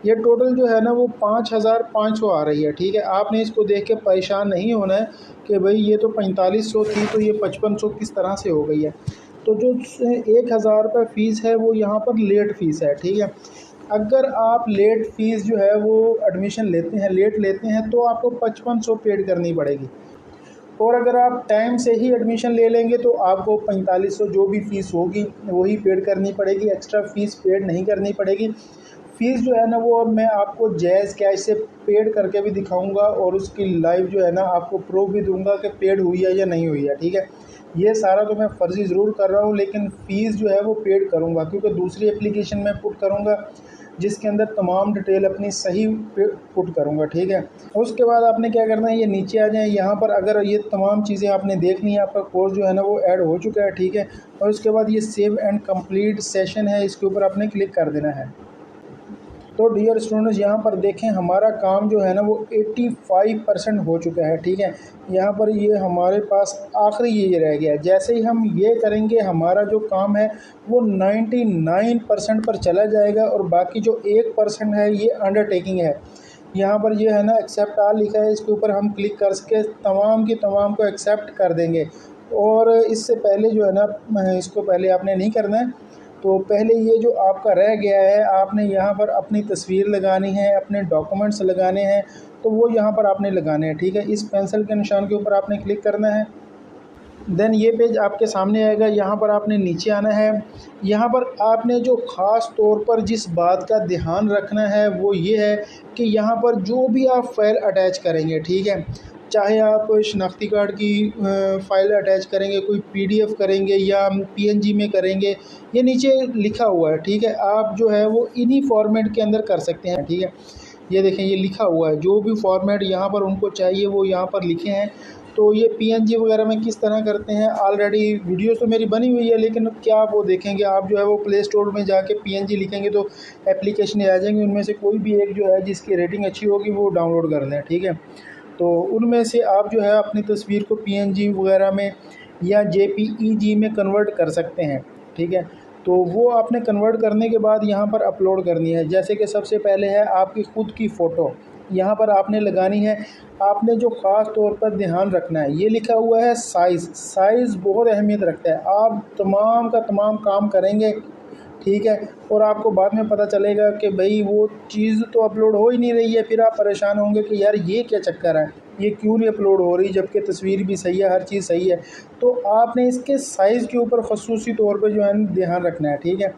ये टोटल जो है ना वो 5500 आ रही है, ठीक है। आपने इसको देख के परेशान नहीं होना है कि भाई ये तो 4500 थी तो ये 5500 किस तरह से हो गई है। तो जो 1000 रुपये फ़ीस है वो यहाँ पर लेट फ़ीस है, ठीक है। अगर आप लेट फ़ीस जो है वो एडमिशन लेते हैं, लेट लेते हैं तो आपको 5500 पेड करनी पड़ेगी। और अगर आप टाइम से ही एडमिशन ले लेंगे तो आपको 4500 जो भी फ़ीस होगी वही पेड करनी पड़ेगी, एक्स्ट्रा फ़ीस पेड नहीं करनी पड़ेगी। फ़ीस जो है ना वो अब मैं आपको जैज़ कैश से पेड करके भी दिखाऊंगा और उसकी लाइव जो है ना आपको प्रूफ भी दूंगा कि पेड हुई है या नहीं हुई है, ठीक है। ये सारा तो मैं फ़र्ज़ी ज़रूर कर रहा हूँ, लेकिन फ़ीस जो है वो पेड करूँगा, क्योंकि दूसरी एप्लीकेशन में पुट करूँगा जिसके अंदर तमाम डिटेल अपनी सही पे पुट करूँगा, ठीक है। उसके बाद आपने क्या करना है, ये नीचे आ जाएँ, यहाँ पर अगर ये तमाम चीज़ें आपने देख ली हैं, आपका कोर्स जो है ना वो ऐड हो चुका है, ठीक है। और उसके बाद ये सेव एंड कंप्लीट सेशन है, इसके ऊपर आपने क्लिक कर देना है। तो डियर स्टूडेंट्स, यहाँ पर देखें हमारा काम जो है ना वो 85% हो चुका है, ठीक है। यहाँ पर ये हमारे पास आखिरी ये रह गया है। जैसे ही हम ये करेंगे हमारा जो काम है वो 99% पर चला जाएगा, और बाकी जो 1% है ये अंडरटेकिंग है। यहाँ पर ये है ना एक्सेप्ट आल लिखा है, इसके ऊपर हम क्लिक करके तमाम की तमाम को एक्सेप्ट कर देंगे। और इससे पहले जो है ना, इसको पहले आपने नहीं करना है। तो पहले ये जो आपका रह गया है, आपने यहाँ पर अपनी तस्वीर लगानी है, अपने डॉक्यूमेंट्स लगाने हैं, तो वो यहाँ पर आपने लगाने हैं, ठीक है। इस पेंसिल के निशान के ऊपर आपने क्लिक करना है। देन ये पेज आपके सामने आएगा, यहाँ पर आपने नीचे आना है। यहाँ पर आपने जो ख़ास तौर पर जिस बात का ध्यान रखना है वो ये है कि यहाँ पर जो भी आप फाइल अटैच करेंगे, ठीक है, चाहे आप शनाख्ती कार्ड की फ़ाइल अटैच करेंगे, कोई पीडीएफ करेंगे या पीएनजी में करेंगे, ये नीचे लिखा हुआ है, ठीक है। आप जो है वो इन्हीं फॉर्मेट के अंदर कर सकते हैं, ठीक है। ये देखें ये लिखा हुआ है, जो भी फॉर्मेट यहाँ पर उनको चाहिए वो यहाँ पर लिखे हैं। तो ये पीएनजी वगैरह में किस तरह करते हैं, ऑलरेडी वीडियो तो मेरी बनी हुई है, लेकिन क्या आप वो देखेंगे, आप जो है वो प्ले स्टोर में जाके पीएनजी लिखेंगे तो एप्लीकेशन आ जाएंगी, उनमें से कोई भी एक जो है जिसकी रेटिंग अच्छी होगी वो डाउनलोड कर लें, ठीक है। तो उनमें से आप जो है अपनी तस्वीर को पीएनजी वगैरह में या जेपीईजी में कन्वर्ट कर सकते हैं, ठीक है। तो वो आपने कन्वर्ट करने के बाद यहाँ पर अपलोड करनी है। जैसे कि सबसे पहले है आपकी ख़ुद की फ़ोटो, यहाँ पर आपने लगानी है। आपने जो ख़ास तौर पर ध्यान रखना है, ये लिखा हुआ है साइज़। साइज़ बहुत अहमियत रखता है। आप तमाम का तमाम काम करेंगे, ठीक है, और आपको बाद में पता चलेगा कि भाई वो चीज़ तो अपलोड हो ही नहीं रही है। फिर आप परेशान होंगे कि यार ये क्या चक्कर है, ये क्यों नहीं अपलोड हो रही, जबकि तस्वीर भी सही है, हर चीज़ सही है। तो आपने इसके साइज़ के ऊपर ख़ुसूसी तौर पे जो है ध्यान रखना है, ठीक है।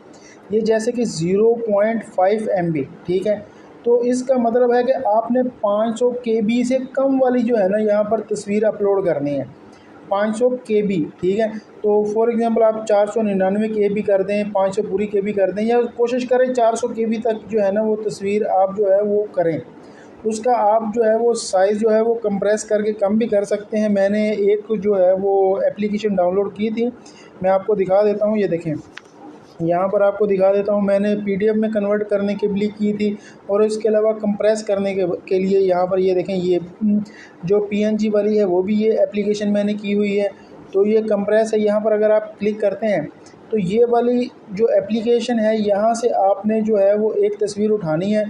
ये जैसे कि 0.5 MB, ठीक है। तो इसका मतलब है कि आपने 500 KB से कम वाली जो है ना यहाँ पर तस्वीर अपलोड करनी है, 500 KB, ठीक है। तो फॉर एग्ज़ाम्पल आप 499 KB कर दें, 500 पूरी KB कर दें, या कोशिश करें 400 KB तक जो है ना वो तस्वीर आप जो है वो करें। उसका आप जो है वो साइज़ जो है वो कंप्रेस करके कम भी कर सकते हैं। मैंने एक जो है वो एप्लीकेशन डाउनलोड की थी, मैं आपको दिखा देता हूँ। ये देखें, यहाँ पर आपको दिखा देता हूँ, मैंने पीडीएफ में कन्वर्ट करने के लिए की थी, और इसके अलावा कंप्रेस करने के लिए यहाँ पर ये देखें, ये जो पीएनजी वाली है वो भी ये एप्लीकेशन मैंने की हुई है। तो ये कंप्रेस है, यहाँ पर अगर आप क्लिक करते हैं तो ये वाली जो एप्लीकेशन है, यहाँ से आपने जो है वो एक तस्वीर उठानी है,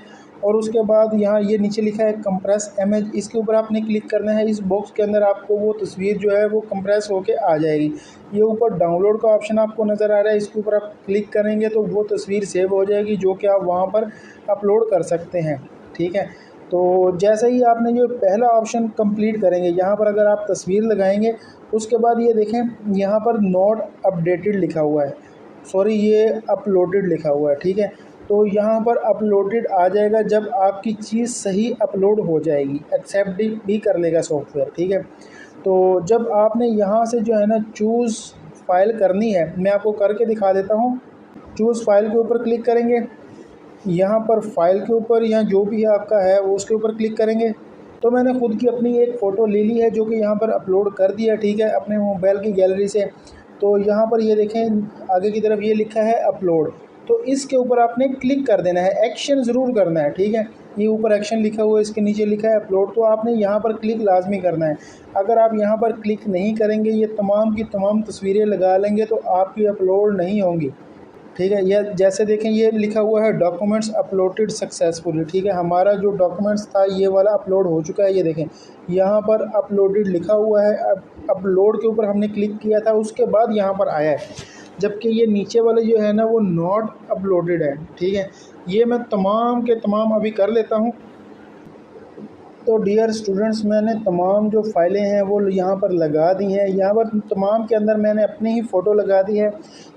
और उसके बाद यहाँ ये नीचे लिखा है कंप्रेस इमेज, इसके ऊपर आपने क्लिक करना है। इस बॉक्स के अंदर आपको वो तस्वीर जो है वो कंप्रेस होके आ जाएगी। ये ऊपर डाउनलोड का ऑप्शन आपको नज़र आ रहा है, इसके ऊपर आप क्लिक करेंगे तो वो तस्वीर सेव हो जाएगी, जो कि आप वहाँ पर अपलोड कर सकते हैं, ठीक है। तो जैसे ही आपने जो पहला ऑप्शन कंप्लीट करेंगे, यहाँ पर अगर आप तस्वीर लगाएंगे, उसके बाद ये देखें यहाँ पर नॉट अपडेटेड लिखा हुआ है, सॉरी ये अपलोडेड लिखा हुआ है, ठीक है। तो यहाँ पर अपलोडेड आ जाएगा जब आपकी चीज़ सही अपलोड हो जाएगी, एक्सेप्ट भी कर लेगा सॉफ्टवेयर, ठीक है। तो जब आपने यहाँ से जो है ना चूज़ फाइल करनी है, मैं आपको करके दिखा देता हूँ। चूज़ फाइल के ऊपर क्लिक करेंगे, यहाँ पर फाइल के ऊपर या जो भी आपका है वो उसके ऊपर क्लिक करेंगे। तो मैंने ख़ुद की अपनी एक फ़ोटो ले ली है, जो कि यहाँ पर अपलोड कर दिया, ठीक है, अपने मोबाइल की गैलरी से। तो यहाँ पर ये देखें आगे की तरफ ये लिखा है अपलोड, तो इसके ऊपर आपने क्लिक कर देना है, एक्शन ज़रूर करना है, ठीक है। ये ऊपर एक्शन लिखा हुआ है, इसके नीचे लिखा है अपलोड, तो आपने यहाँ पर क्लिक लाजमी करना है। अगर आप यहाँ पर क्लिक नहीं करेंगे, ये तमाम की तमाम तस्वीरें लगा लेंगे तो आपकी अपलोड नहीं होंगी, ठीक है। यह जैसे देखें ये लिखा हुआ है डॉक्यूमेंट्स अपलोडेड सक्सेसफुली, ठीक है। हमारा जो डॉक्यूमेंट्स था ये वाला अपलोड हो चुका है, ये देखें यहाँ पर अपलोडेड लिखा हुआ है। अब अपलोड के ऊपर हमने क्लिक किया था, उसके बाद यहाँ पर आया है, जबकि ये नीचे वाले जो है ना वो नॉट अपलोडेड है, ठीक है। ये मैं तमाम के तमाम अभी कर लेता हूँ। तो डियर स्टूडेंट्स, मैंने तमाम जो फ़ाइलें हैं वो यहाँ पर लगा दी हैं। यहाँ पर तमाम के अंदर मैंने अपनी ही फ़ोटो लगा दी है,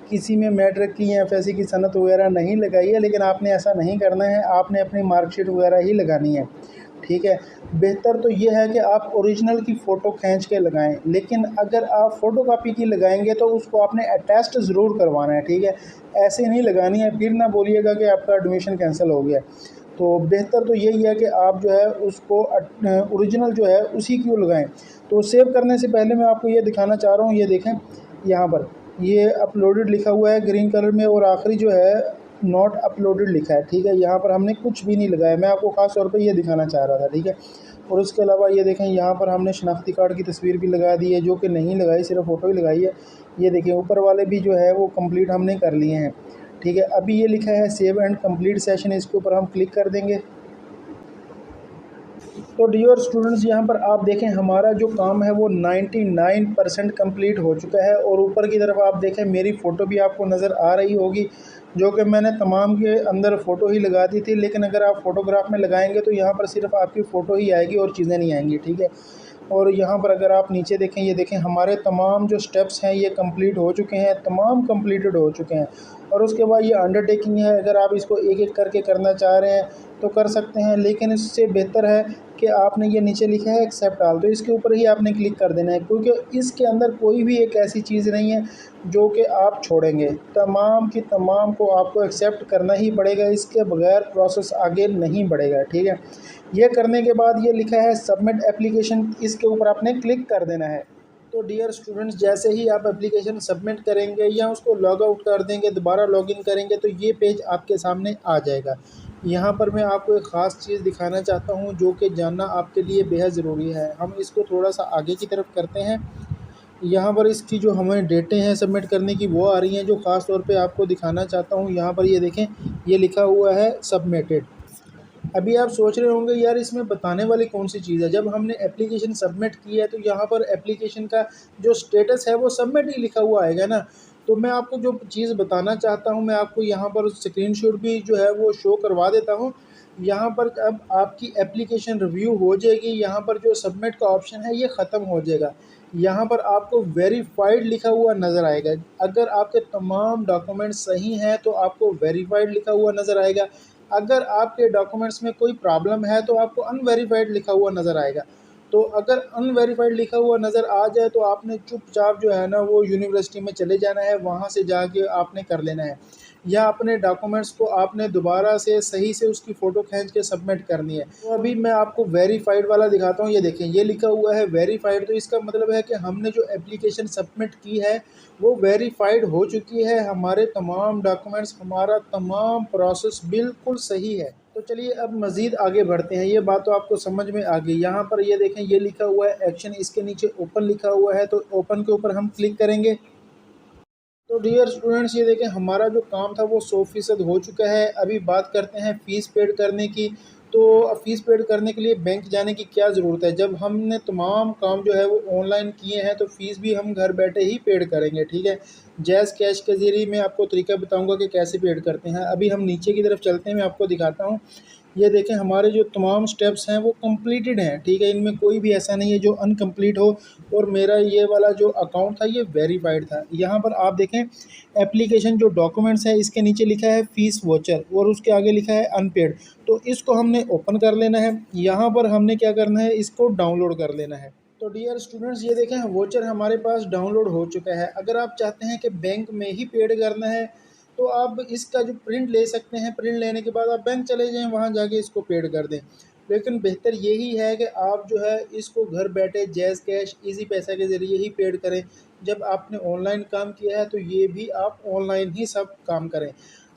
किसी में मैट्रिक की या एफएससी की सनद वगैरह नहीं लगाई है, लेकिन आपने ऐसा नहीं करना है, आपने अपनी मार्कशीट वगैरह ही लगानी है, ठीक है। बेहतर तो ये है कि आप ओरिजिनल की फ़ोटो खींच के लगाएं, लेकिन अगर आप फ़ोटोकॉपी की लगाएंगे तो उसको आपने अटेस्ट ज़रूर करवाना है, ठीक है। ऐसे नहीं लगानी है, फिर ना बोलिएगा कि आपका एडमिशन कैंसिल हो गया। तो बेहतर तो यही है कि आप जो है उसको ओरिजिनल जो है उसी की वो लगाएं। तो सेव करने से पहले मैं आपको ये दिखाना चाह रहा हूँ, ये देखें यहाँ पर ये अपलोडेड लिखा हुआ है ग्रीन कलर में, और आखिरी जो है नॉट अपलोडेड लिखा है, ठीक है। यहाँ पर हमने कुछ भी नहीं लगाया, मैं आपको ख़ास तौर पे ये दिखाना चाह रहा था, ठीक है। और उसके अलावा ये देखें यहाँ पर हमने शनाख्ती कार्ड की तस्वीर भी लगा दी है, जो कि नहीं लगाई, सिर्फ फ़ोटो ही लगाई है। ये देखें ऊपर वाले भी जो है वो कंप्लीट हमने कर लिए हैं, ठीक है। अभी ये लिखा है सेव एंड कंप्लीट सेशन, इसके ऊपर हम क्लिक कर देंगे। तो डियर स्टूडेंट्स, यहाँ पर आप देखें हमारा जो काम है वो 99% कंप्लीट हो चुका है। और ऊपर की तरफ आप देखें मेरी फ़ोटो भी आपको नज़र आ रही होगी, जो कि मैंने तमाम के अंदर फ़ोटो ही लगा दी थी। लेकिन अगर आप फ़ोटोग्राफ में लगाएंगे तो यहाँ पर सिर्फ आपकी फ़ोटो ही आएगी और चीज़ें नहीं आएंगी, ठीक है। और यहाँ पर अगर आप नीचे देखें, ये देखें हमारे तमाम जो स्टेप्स हैं ये कंप्लीट हो चुके हैं, तमाम कंप्लीटेड हो चुके हैं। और उसके बाद ये अंडरटेकिंग है, अगर आप इसको एक एक करके करना चाह रहे हैं तो कर सकते हैं, लेकिन इससे बेहतर है कि आपने ये नीचे लिखा है एक्सेप्ट ऑल, तो इसके ऊपर ही आपने क्लिक कर देना है, क्योंकि इसके अंदर कोई भी एक ऐसी चीज़ नहीं है जो कि आप छोड़ेंगे। तमाम की तमाम को आपको एक्सेप्ट करना ही पड़ेगा, इसके बगैर प्रोसेस आगे नहीं बढ़ेगा, ठीक है। ये करने के बाद ये लिखा है सबमिट एप्लीकेशन, इसके ऊपर आपने क्लिक कर देना है। तो डियर स्टूडेंट्स, जैसे ही आप एप्लीकेशन सबमिट करेंगे या उसको लॉग आउट कर देंगे, दोबारा लॉगिन करेंगे, तो ये पेज आपके सामने आ जाएगा। यहाँ पर मैं आपको एक ख़ास चीज़ दिखाना चाहता हूँ जो कि जानना आपके लिए बेहद ज़रूरी है। हम इसको थोड़ा सा आगे की तरफ करते हैं। यहाँ पर इसकी जो हमें डेटें हैं सबमिट करने की वो आ रही हैं, जो ख़ास तौर पे आपको दिखाना चाहता हूँ। यहाँ पर ये देखें, ये लिखा हुआ है सबमिटेड। अभी आप सोच रहे होंगे यार इसमें बताने वाली कौन सी चीज़ है, जब हमने एप्लीकेशन सबमिट की है तो यहाँ पर एप्लीकेशन का जो स्टेटस है वो सबमिट ही लिखा हुआ आएगा ना। तो मैं आपको जो चीज़ बताना चाहता हूँ, मैं आपको यहाँ पर स्क्रीनशॉट भी जो है वो शो करवा देता हूँ। यहाँ पर अब आपकी एप्लीकेशन रिव्यू हो जाएगी, यहाँ पर जो सबमिट का ऑप्शन है ये ख़त्म हो जाएगा। यहाँ पर आपको वेरीफाइड लिखा हुआ नज़र आएगा। अगर आपके तमाम डॉक्यूमेंट सही हैं तो आपको वेरीफाइड लिखा हुआ नज़र आएगा। अगर आपके डॉक्यूमेंट्स में कोई प्रॉब्लम है तो आपको अनवेरिफाइड लिखा हुआ नज़र आएगा। तो अगर अनवेरिफाइड लिखा हुआ नज़र आ जाए तो आपने चुपचाप जो है ना वो यूनिवर्सिटी में चले जाना है, वहाँ से जाके आपने कर लेना है, या अपने डॉक्यूमेंट्स को आपने दोबारा से सही से उसकी फ़ोटो खींच के सबमिट करनी है। तो अभी मैं आपको वेरीफाइड वाला दिखाता हूँ। ये देखें, ये लिखा हुआ है वेरीफाइड, तो इसका मतलब है कि हमने जो एप्लीकेशन सबमिट की है वो वेरीफाइड हो चुकी है। हमारे तमाम डॉक्यूमेंट्स, हमारा तमाम प्रोसेस बिल्कुल सही है। तो चलिए अब मज़ीद आगे बढ़ते हैं। ये बात तो आपको समझ में आ गई। यहाँ पर ये देखें, ये लिखा हुआ है एक्शन, इसके नीचे ओपन लिखा हुआ है, तो ओपन के ऊपर हम क्लिक करेंगे। तो डियर स्टूडेंट्स, ये देखें हमारा जो काम था वो 100% हो चुका है। अभी बात करते हैं फ़ीस पेड करने की। तो फ़ीस पेड करने के लिए बैंक जाने की क्या ज़रूरत है, जब हमने तमाम काम जो है वो ऑनलाइन किए हैं तो फ़ीस भी हम घर बैठे ही पेड करेंगे, ठीक है। जैज़ कैश के ज़रिए मैं आपको तरीका बताऊंगा कि कैसे पेड करते हैं। अभी हम नीचे की तरफ चलते हैं, मैं आपको दिखाता हूँ। ये देखें हमारे जो तमाम स्टेप्स हैं वो कंप्लीटेड हैं, ठीक है। इनमें कोई भी ऐसा नहीं है जो अनकम्प्लीट हो। और मेरा ये वाला जो अकाउंट था ये वेरीफाइड था। यहाँ पर आप देखें एप्लीकेशन जो डॉक्यूमेंट्स है इसके नीचे लिखा है फ़ीस वोचर और उसके आगे लिखा है अनपेड। तो इसको हमने ओपन कर लेना है। यहाँ पर हमने क्या करना है, इसको डाउनलोड कर लेना है। तो डियर स्टूडेंट्स, ये देखें वोचर हमारे पास डाउनलोड हो चुका है। अगर आप चाहते हैं कि बैंक में ही पेड करना है तो आप इसका जो प्रिंट ले सकते हैं। प्रिंट लेने के बाद आप बैंक चले जाएं, वहाँ जाके इसको पेड कर दें। लेकिन बेहतर यही है कि आप जो है इसको घर बैठे जैज़ कैश इजी पैसा के ज़रिए ही पेड करें। जब आपने ऑनलाइन काम किया है तो ये भी आप ऑनलाइन ही सब काम करें।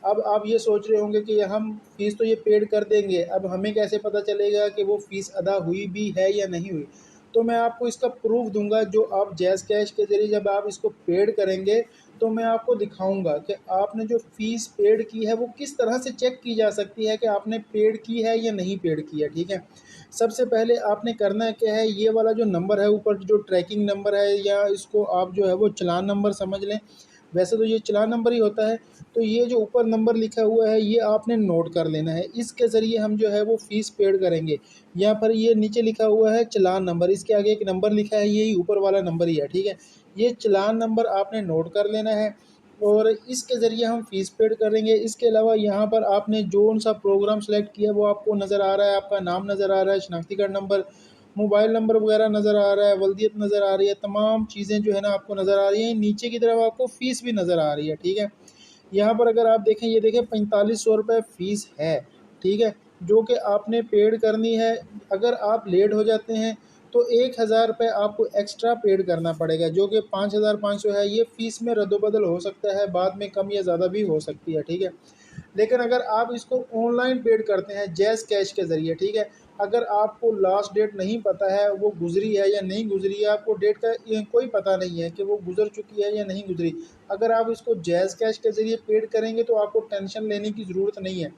अब आप ये सोच रहे होंगे कि हम फ़ीस तो ये पेड कर देंगे, अब हमें कैसे पता चलेगा कि वो फ़ीस अदा हुई भी है या नहीं हुई। तो मैं आपको इसका प्रूफ दूंगा। जो आप जैज़ कैश के ज़रिए जब आप इसको पेड करेंगे तो मैं आपको दिखाऊंगा कि आपने जो फ़ीस पेड की है वो किस तरह से चेक की जा सकती है कि आपने पेड की है या नहीं पेड की है, ठीक है। सबसे पहले आपने करना क्या है, ये वाला जो नंबर है ऊपर जो ट्रैकिंग नंबर है, या इसको आप जो है वो चालान नंबर समझ लें, वैसे तो ये चालान नंबर ही होता है। तो ये जो ऊपर नंबर लिखा हुआ है ये आपने नोट कर लेना है, इसके ज़रिए हम जो है वो फ़ीस पेड करेंगे। यहाँ पर ये नीचे लिखा हुआ है चालान नंबर, इसके आगे एक नंबर लिखा है, यही ऊपर वाला नंबर ही है, ठीक है। ये चालान नंबर आपने नोट कर लेना है। और इसके ज़रिए हम फ़ीस पेड करेंगे। इसके अलावा यहाँ पर आपने जो सा प्रोग्राम सेलेक्ट किया वो आपको नज़र आ रहा है, आपका नाम नज़र आ रहा है, शनाख्ती कार्ड नंबर, मोबाइल नंबर वगैरह नज़र आ रहा है, वल्दियत नज़र आ रही है, तमाम चीज़ें जो है ना आपको नज़र आ रही हैं। नीचे की तरफ आपको फ़ीस भी नज़र आ रही है, ठीक है। यहाँ पर अगर आप देखें, ये देखें 4500 रुपये फ़ीस है, ठीक है, जो कि आपने पेड करनी है। अगर आप लेट हो जाते हैं तो 1000 रुपये आपको एक्स्ट्रा पेड करना पड़ेगा, जो कि 5500 है। ये फ़ीस में रद्दोबदल हो सकता है, बाद में कम या ज़्यादा भी हो सकती है, ठीक है। लेकिन अगर आप इसको ऑनलाइन पेड करते हैं जैज़ कैश के ज़रिए, ठीक है, अगर आपको लास्ट डेट नहीं पता है वो गुज़री है या नहीं गुज़री है, आपको डेट का ये कोई पता नहीं है कि वो गुज़र चुकी है या नहीं गुज़री, अगर आप इसको जैज़ कैश के ज़रिए पेड करेंगे तो आपको टेंशन लेने की ज़रूरत नहीं है।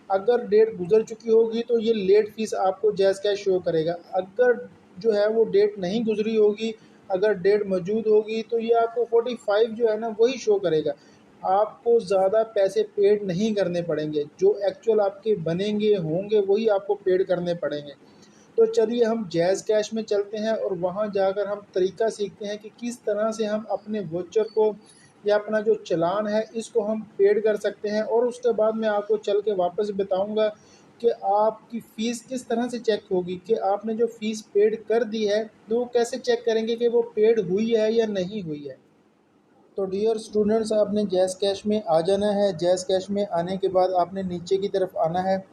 अगर डेट गुज़र चुकी होगी तो ये लेट फ़ीस आपको जैज़ कैश शो करेगा। अगर जो है वो डेट नहीं गुज़री होगी, अगर डेट मौजूद होगी तो ये आपको 45 जो है ना वही शो करेगा। आपको ज़्यादा पैसे पेड नहीं करने पड़ेंगे, जो एक्चुअल आपके बनेंगे होंगे वही आपको पेड करने पड़ेंगे। तो चलिए हम जैज़ कैश में चलते हैं और वहाँ जाकर हम तरीका सीखते हैं कि किस तरह से हम अपने वाउचर को या अपना जो चालान है इसको हम पेड कर सकते हैं। और उसके बाद मैं आपको चल के वापस बताऊंगा कि आपकी फ़ीस किस तरह से चेक होगी, कि आपने जो फ़ीस पेड कर दी है तो वो कैसे चेक करेंगे कि वो पेड हुई है या नहीं हुई है। तो डियर स्टूडेंट्स, आपने जैज़ कैश में आ जाना है। जैज़ कैश में आने के बाद आपने नीचे की तरफ आना है।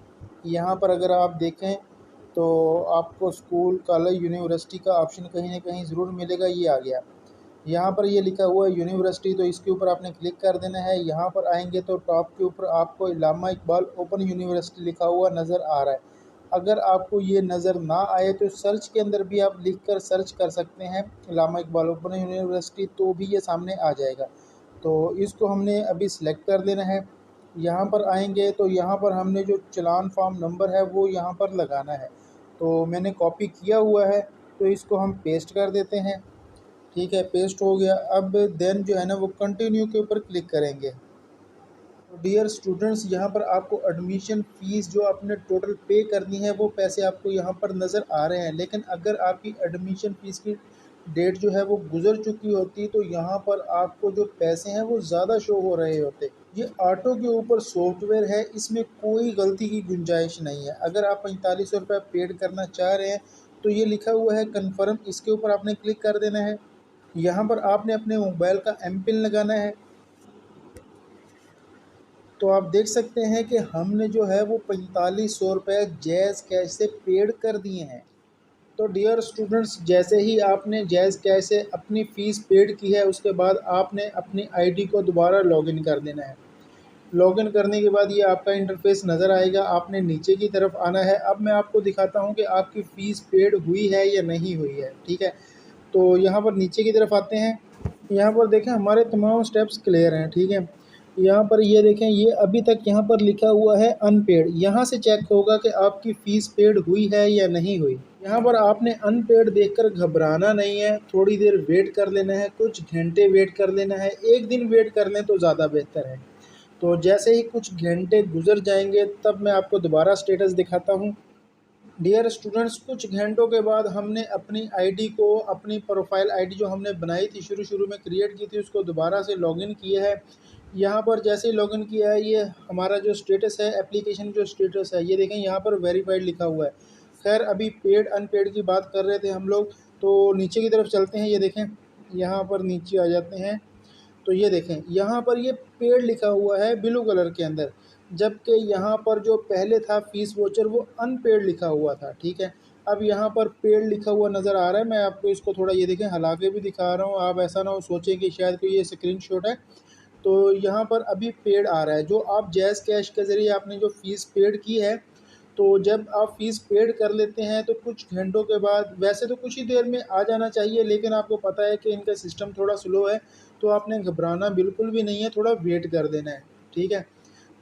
यहाँ पर अगर आप देखें तो आपको स्कूल, कॉलेज, यूनिवर्सिटी का ऑप्शन कहीं न कहीं ज़रूर मिलेगा। ये आ गया। यहाँ पर ये लिखा हुआ है यूनिवर्सिटी, तो इसके ऊपर आपने क्लिक कर देना है। यहाँ पर आएंगे तो टॉप के ऊपर आपको इल्लामा इकबाल ओपन यूनिवर्सिटी लिखा हुआ नज़र आ रहा है। अगर आपको ये नज़र ना आए तो सर्च के अंदर भी आप लिख कर सर्च कर सकते हैं इल्लामा इकबाल ओपन यूनिवर्सिटी, तो भी ये सामने आ जाएगा। तो इसको हमने अभी सिलेक्ट कर देना है। यहाँ पर आएंगे तो यहाँ पर हमने जो चालान फॉर्म नंबर है वो यहाँ पर लगाना है। तो मैंने कॉपी किया हुआ है, तो इसको हम पेस्ट कर देते हैं। ठीक है, पेस्ट हो गया। अब देन जो है ना वो कंटिन्यू के ऊपर क्लिक करेंगे। तो डियर स्टूडेंट्स, यहाँ पर आपको एडमिशन फ़ीस जो आपने टोटल पे करनी है वो पैसे आपको यहाँ पर नज़र आ रहे हैं। लेकिन अगर आपकी एडमिशन फ़ीस की डेट जो है वो गुज़र चुकी होती तो यहाँ पर आपको जो पैसे हैं वो ज़्यादा शो हो रहे होते। ये ऑटो के ऊपर सॉफ्टवेयर है, इसमें कोई गलती की गुंजाइश नहीं है। अगर आप 4500 रुपये पेड करना चाह रहे हैं तो ये लिखा हुआ है कन्फर्म, इसके ऊपर आपने क्लिक कर देना है। यहाँ पर आपने अपने मोबाइल का एमपिन लगाना है। तो आप देख सकते हैं कि हमने जो है वो 4500 रुपये जैज़ कैश से पेड कर दिए हैं। तो डियर स्टूडेंट्स, जैसे ही आपने जैज़ कैश से अपनी फ़ीस पेड की है उसके बाद आपने अपनी आईडी को दोबारा लॉगिन कर देना है। लॉगिन करने के बाद ये आपका इंटरफेस नज़र आएगा। आपने नीचे की तरफ आना है। अब मैं आपको दिखाता हूँ कि आपकी फ़ीस पेड हुई है या नहीं हुई है, ठीक है। तो यहाँ पर नीचे की तरफ आते हैं। यहाँ पर देखें हमारे तमाम स्टेप्स क्लियर हैं, ठीक है। यहाँ पर ये देखें, ये अभी तक यहाँ पर लिखा हुआ है अनपेड। यहाँ से चेक होगा कि आपकी फ़ीस पेड हुई है या नहीं हुई। यहाँ पर आपने अनपेड देखकर घबराना नहीं है, थोड़ी देर वेट कर लेना है, कुछ घंटे वेट कर लेना है, एक दिन वेट कर लें तो ज़्यादा बेहतर है। तो जैसे ही कुछ घंटे गुजर जाएंगे तब मैं आपको दोबारा स्टेटस दिखाता हूँ। डियर स्टूडेंट्स, कुछ घंटों के बाद हमने अपनी आईडी को, अपनी प्रोफाइल आईडी जो हमने बनाई थी शुरू में क्रिएट की थी, उसको दोबारा से लॉगिन किया है। यहाँ पर जैसे ही लॉगिन किया है, ये हमारा जो स्टेटस है, एप्लीकेशन जो स्टेटस है, ये देखें यहाँ पर वेरीफाइड लिखा हुआ है। खैर अभी पेड अनपेड की बात कर रहे थे हम लोग, तो नीचे की तरफ चलते हैं। ये देखें, यहाँ पर नीचे आ जाते हैं तो ये देखें यहाँ पर ये पेड लिखा हुआ है ब्लू कलर के अंदर, जबकि यहाँ पर जो पहले था फीस वोचर वो अनपेड लिखा हुआ था, ठीक है। अब यहाँ पर पेड लिखा हुआ नज़र आ रहा है। मैं आपको इसको थोड़ा ये देखें हिला के भी दिखा रहा हूँ, आप ऐसा ना हो सोचें कि शायद कोई ये स्क्रीनशॉट है। तो यहाँ पर अभी पेड आ रहा है। जो आप जैज़ कैश के ज़रिए आपने जो फ़ीस पेड की है, तो जब आप फ़ीस पेड कर लेते हैं तो कुछ घंटों के बाद, वैसे तो कुछ ही देर में आ जाना चाहिए, लेकिन आपको पता है कि इनका सिस्टम थोड़ा स्लो है, तो आपने घबराना बिल्कुल भी नहीं है, थोड़ा वेट कर देना है, ठीक है।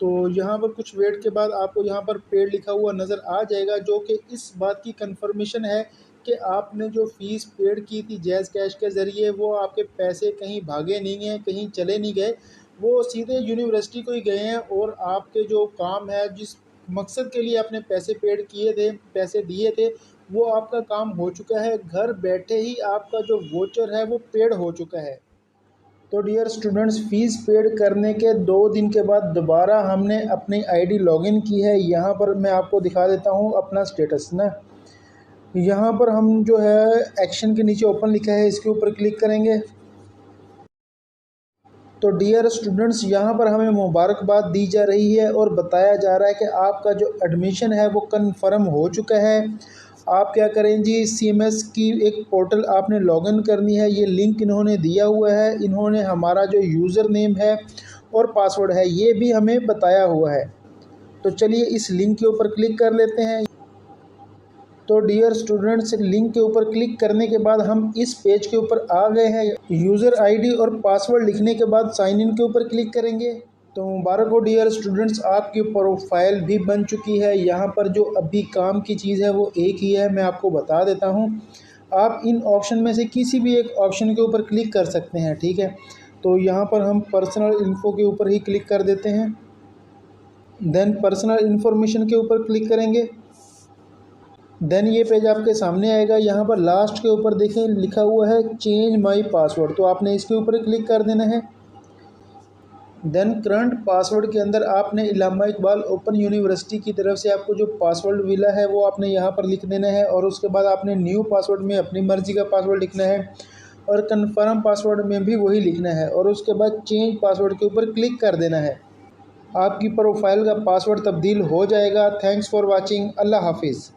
तो यहाँ पर कुछ वेट के बाद आपको यहाँ पर पेड लिखा हुआ नज़र आ जाएगा, जो कि इस बात की कंफर्मेशन है कि आपने जो फ़ीस पेड की थी जैज़ कैश के ज़रिए वो आपके पैसे कहीं भागे नहीं हैं, कहीं चले नहीं गए, वो सीधे यूनिवर्सिटी को ही गए हैं। और आपके जो काम है, जिस मकसद के लिए आपने पैसे पेड किए थे, पैसे दिए थे, वो आपका काम हो चुका है। घर बैठे ही आपका जो वोचर है वो पेड हो चुका है। तो डियर स्टूडेंट्स, फ़ीस पेड करने के 2 दिन के बाद दोबारा हमने अपनी आईडी लॉगिन की है। यहाँ पर मैं आपको दिखा देता हूँ अपना स्टेटस ना। यहाँ पर हम जो है एक्शन के नीचे ओपन लिखा है, इसके ऊपर क्लिक करेंगे। तो डियर स्टूडेंट्स, यहाँ पर हमें मुबारकबाद दी जा रही है और बताया जा रहा है कि आपका जो एडमिशन है वो कन्फर्म हो चुका है। आप क्या करें जी, सीएमएस की एक पोर्टल आपने लॉगिन करनी है। ये लिंक इन्होंने दिया हुआ है। इन्होंने हमारा जो यूज़र नेम है और पासवर्ड है ये भी हमें बताया हुआ है। तो चलिए इस लिंक के ऊपर क्लिक कर लेते हैं। तो डियर स्टूडेंट्स, लिंक के ऊपर क्लिक करने के बाद हम इस पेज के ऊपर आ गए हैं। यूज़र आईडी और पासवर्ड लिखने के बाद साइन इन के ऊपर क्लिक करेंगे। तो मुबारक हो डियर स्टूडेंट्स, आपकी प्रोफाइल भी बन चुकी है। यहाँ पर जो अभी काम की चीज़ है वो एक ही है, मैं आपको बता देता हूँ। आप इन ऑप्शन में से किसी भी एक ऑप्शन के ऊपर क्लिक कर सकते हैं, ठीक है। तो यहाँ पर हम पर्सनल इन्फो के ऊपर ही क्लिक कर देते हैं। देन पर्सनल इन्फॉर्मेशन के ऊपर क्लिक करेंगे। देन ये पेज आपके सामने आएगा। यहाँ पर लास्ट के ऊपर देखें लिखा हुआ है चेंज माय पासवर्ड, तो आपने इसके ऊपर क्लिक कर देना है। देन करंट पासवर्ड के अंदर आपने इल्लामा इकबाल ओपन यूनिवर्सिटी की तरफ से आपको जो पासवर्ड मिला है वो आपने यहाँ पर लिख देना है। और उसके बाद आपने न्यू पासवर्ड में अपनी मर्ज़ी का पासवर्ड लिखना है और कन्फर्म पासवर्ड में भी वही लिखना है। और उसके बाद चेंज पासवर्ड के ऊपर क्लिक कर देना है। आपकी प्रोफाइल का पासवर्ड तब्दील हो जाएगा। Thanks for watching. अल्लाह हाफिज़।